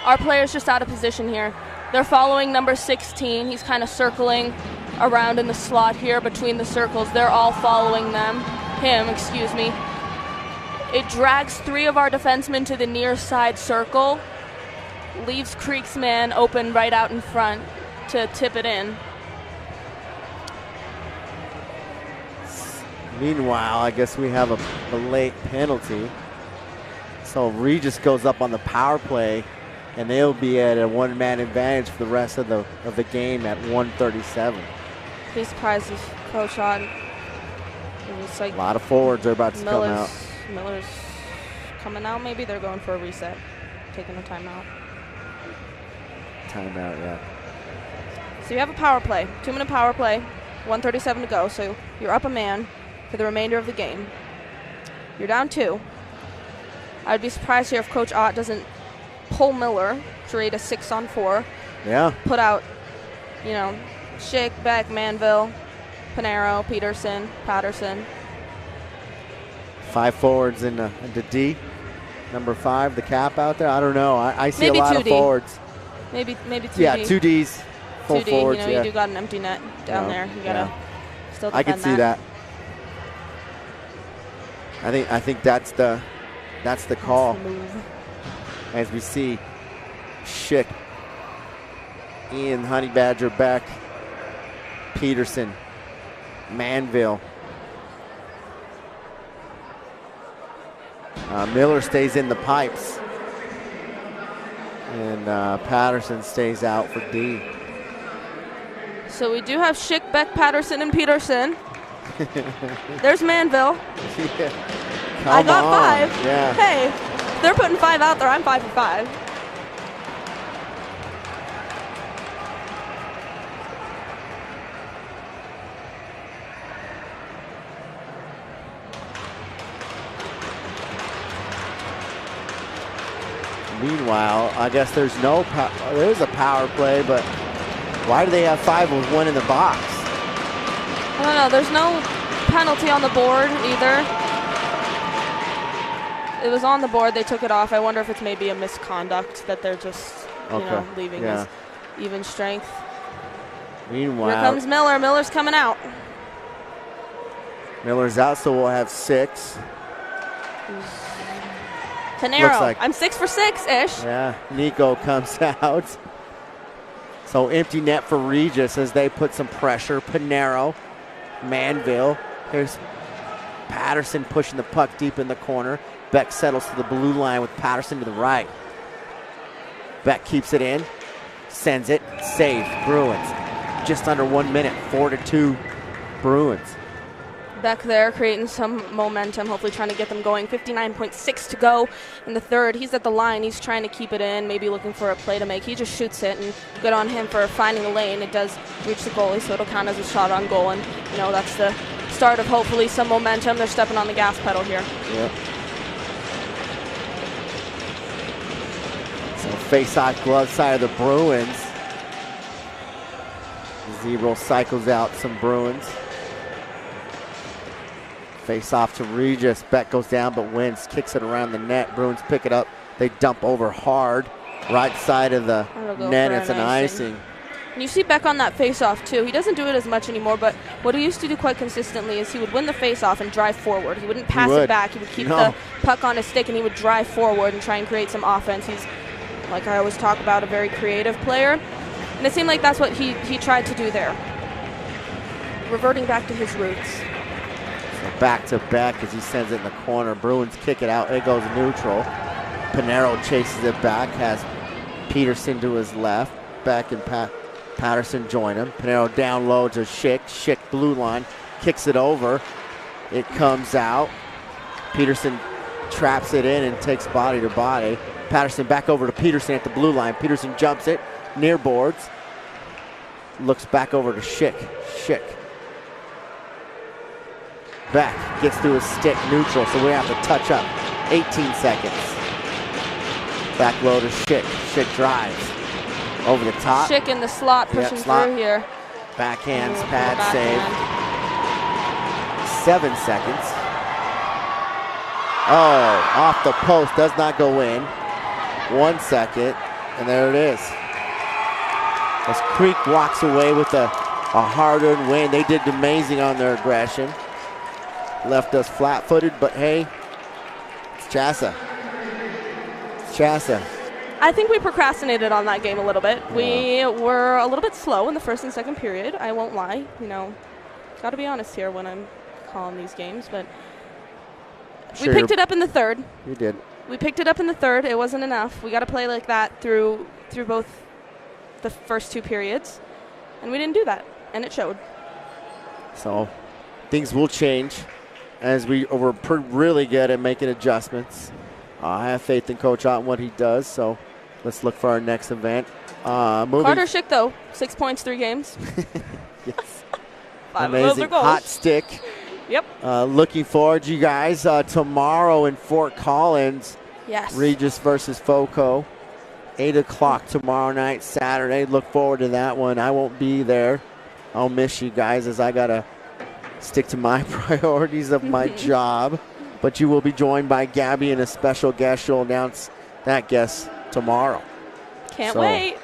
Our player's just out of position here. They're following number 16. He's kind of circling around in the slot here between the circles. They're all following him. It drags 3 of our defensemen to the near side circle, leaves Creek's man open right out in front to tip it in. Meanwhile, I guess we have a late penalty. So Regis goes up on the power play, and they'll be at a 1-man advantage for the rest of the game at 1:37. Be surprised if Coach on. It's like a lot of forwards are about to come out. Miller's coming out. Maybe they're going for a reset, taking a timeout. Timeout, yeah. So you have a power play, 2-minute power play, 1:37 to go. So you're up a man for the remainder of the game. You're down 2. I'd be surprised here if Coach Ott doesn't pull Miller, create a 6-on-4. Yeah. Put out, Schick, Beck, Manville, Pinero, Peterson, Patterson. 5 forwards in the D. Number 5, the cap out there. I don't know. I see maybe a lot 2D. of forwards. Maybe 2D. Yeah, 2Ds. Full 2D, forwards. you do got an empty net down there. You gotta still defend I can see that. I think that's the call. That's the move. As we see Schick, Ian, Honey Badger, Beck, Peterson, Manville. Miller stays in the pipes. And Patterson stays out for D. So we do have Schick, Beck, Patterson, and Peterson. There's Manville. Yeah. I got 5. Yeah. Hey, they're putting 5 out there. I'm 5 for 5. Meanwhile, I guess there's there's a power play, but why do they have 5 with 1 in the box? I don't know. There's no penalty on the board either. It was on the board. They took it off. I wonder if it's maybe a misconduct that they're just, leaving as even strength. Meanwhile, here comes Miller. Miller's coming out. Miller's out, so we'll have 6. Panero. I'm 6 for 6-ish. Yeah, Nico comes out. So empty net for Regis as they put some pressure. Panero, Manville. Here's Patterson pushing the puck deep in the corner. Beck settles to the blue line with Patterson to the right. Beck keeps it in, sends it, saved. Bruins. Just under 1 minute, 4-2 Bruins. Beck there creating some momentum, hopefully trying to get them going. 59.6 to go in the third. He's at the line. He's trying to keep it in, maybe looking for a play to make. He just shoots it, and good on him for finding a lane. It does reach the goalie, so it'll count as a shot on goal, and that's the start of hopefully some momentum. They're stepping on the gas pedal here. Yep. So face-off glove side of the Bruins. Zebro cycles out some Bruins. Face off to Regis. Beck goes down but wins. Kicks it around the net. Bruins pick it up. They dump over hard. Right side of the net. It's an icing. And you see Beck on that face-off too. He doesn't do it as much anymore, but what he used to do quite consistently is he would win the face-off and drive forward. He wouldn't pass it back. He would keep the puck on his stick and he would drive forward and try and create some offense. He's, like I always talk about, a very creative player. And it seemed like that's what he tried to do there. Reverting back to his roots. Back to Beck as he sends it in the corner. Bruins kick it out. It goes neutral. Panero chases it back. Has Peterson to his left. Beck and Patterson join him. Panero down low to Schick. Schick blue line. Kicks it over. It comes out. Peterson traps it in and takes body to body. Patterson back over to Peterson at the blue line. Peterson jumps it. Near boards. Looks back over to Schick. Schick. Beck gets through his stick, neutral, so we have to touch up. 18 seconds. Back low to Schick. Schick drives. Over the top. Schick in the slot, pushing through here. Backhands, pad save. 7 seconds. Oh, off the post, does not go in. 1 second, and there it is. As Creek walks away with a hard-earned win. They did amazing on their aggression. Left us flat-footed, but hey, it's Chassa. It's Chassa. I think we procrastinated on that game a little bit. We were a little bit slow in the first and second period. I won't lie. Got to be honest here when I'm calling these games, but we picked it up in the third. You did. We picked it up in the third. It wasn't enough. We got to play like that through both the first 2 periods, and we didn't do that, and it showed. So things will change as we're really good at making adjustments. I have faith in Coach Ott and what he does, so let's look for our next event. Carter Schick, though, 6 points, 3 games. Yes. Amazing. Hot stick. Yep. Looking forward, you guys, tomorrow in Fort Collins. Yes. Regis versus FOCO. 8 o'clock tomorrow night, Saturday. Look forward to that one. I won't be there. I'll miss you guys as I got to stick to my priorities of my job. But you will be joined by Gabby and a special guest. She'll announce that guest tomorrow. Can't wait.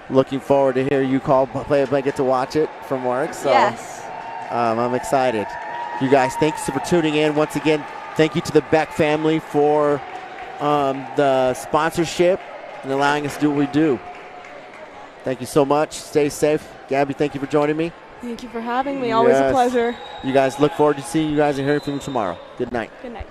Looking forward to hear you play if I get to watch it from work. So yes. I'm excited. You guys, thanks for tuning in. Once again, thank you to the Beck family for the sponsorship and allowing us to do what we do. Thank you so much. Stay safe. Gabby, thank you for joining me. Thank you for having me. Always a pleasure. You guys, look forward to seeing you guys and hearing from you tomorrow. Good night. Good night.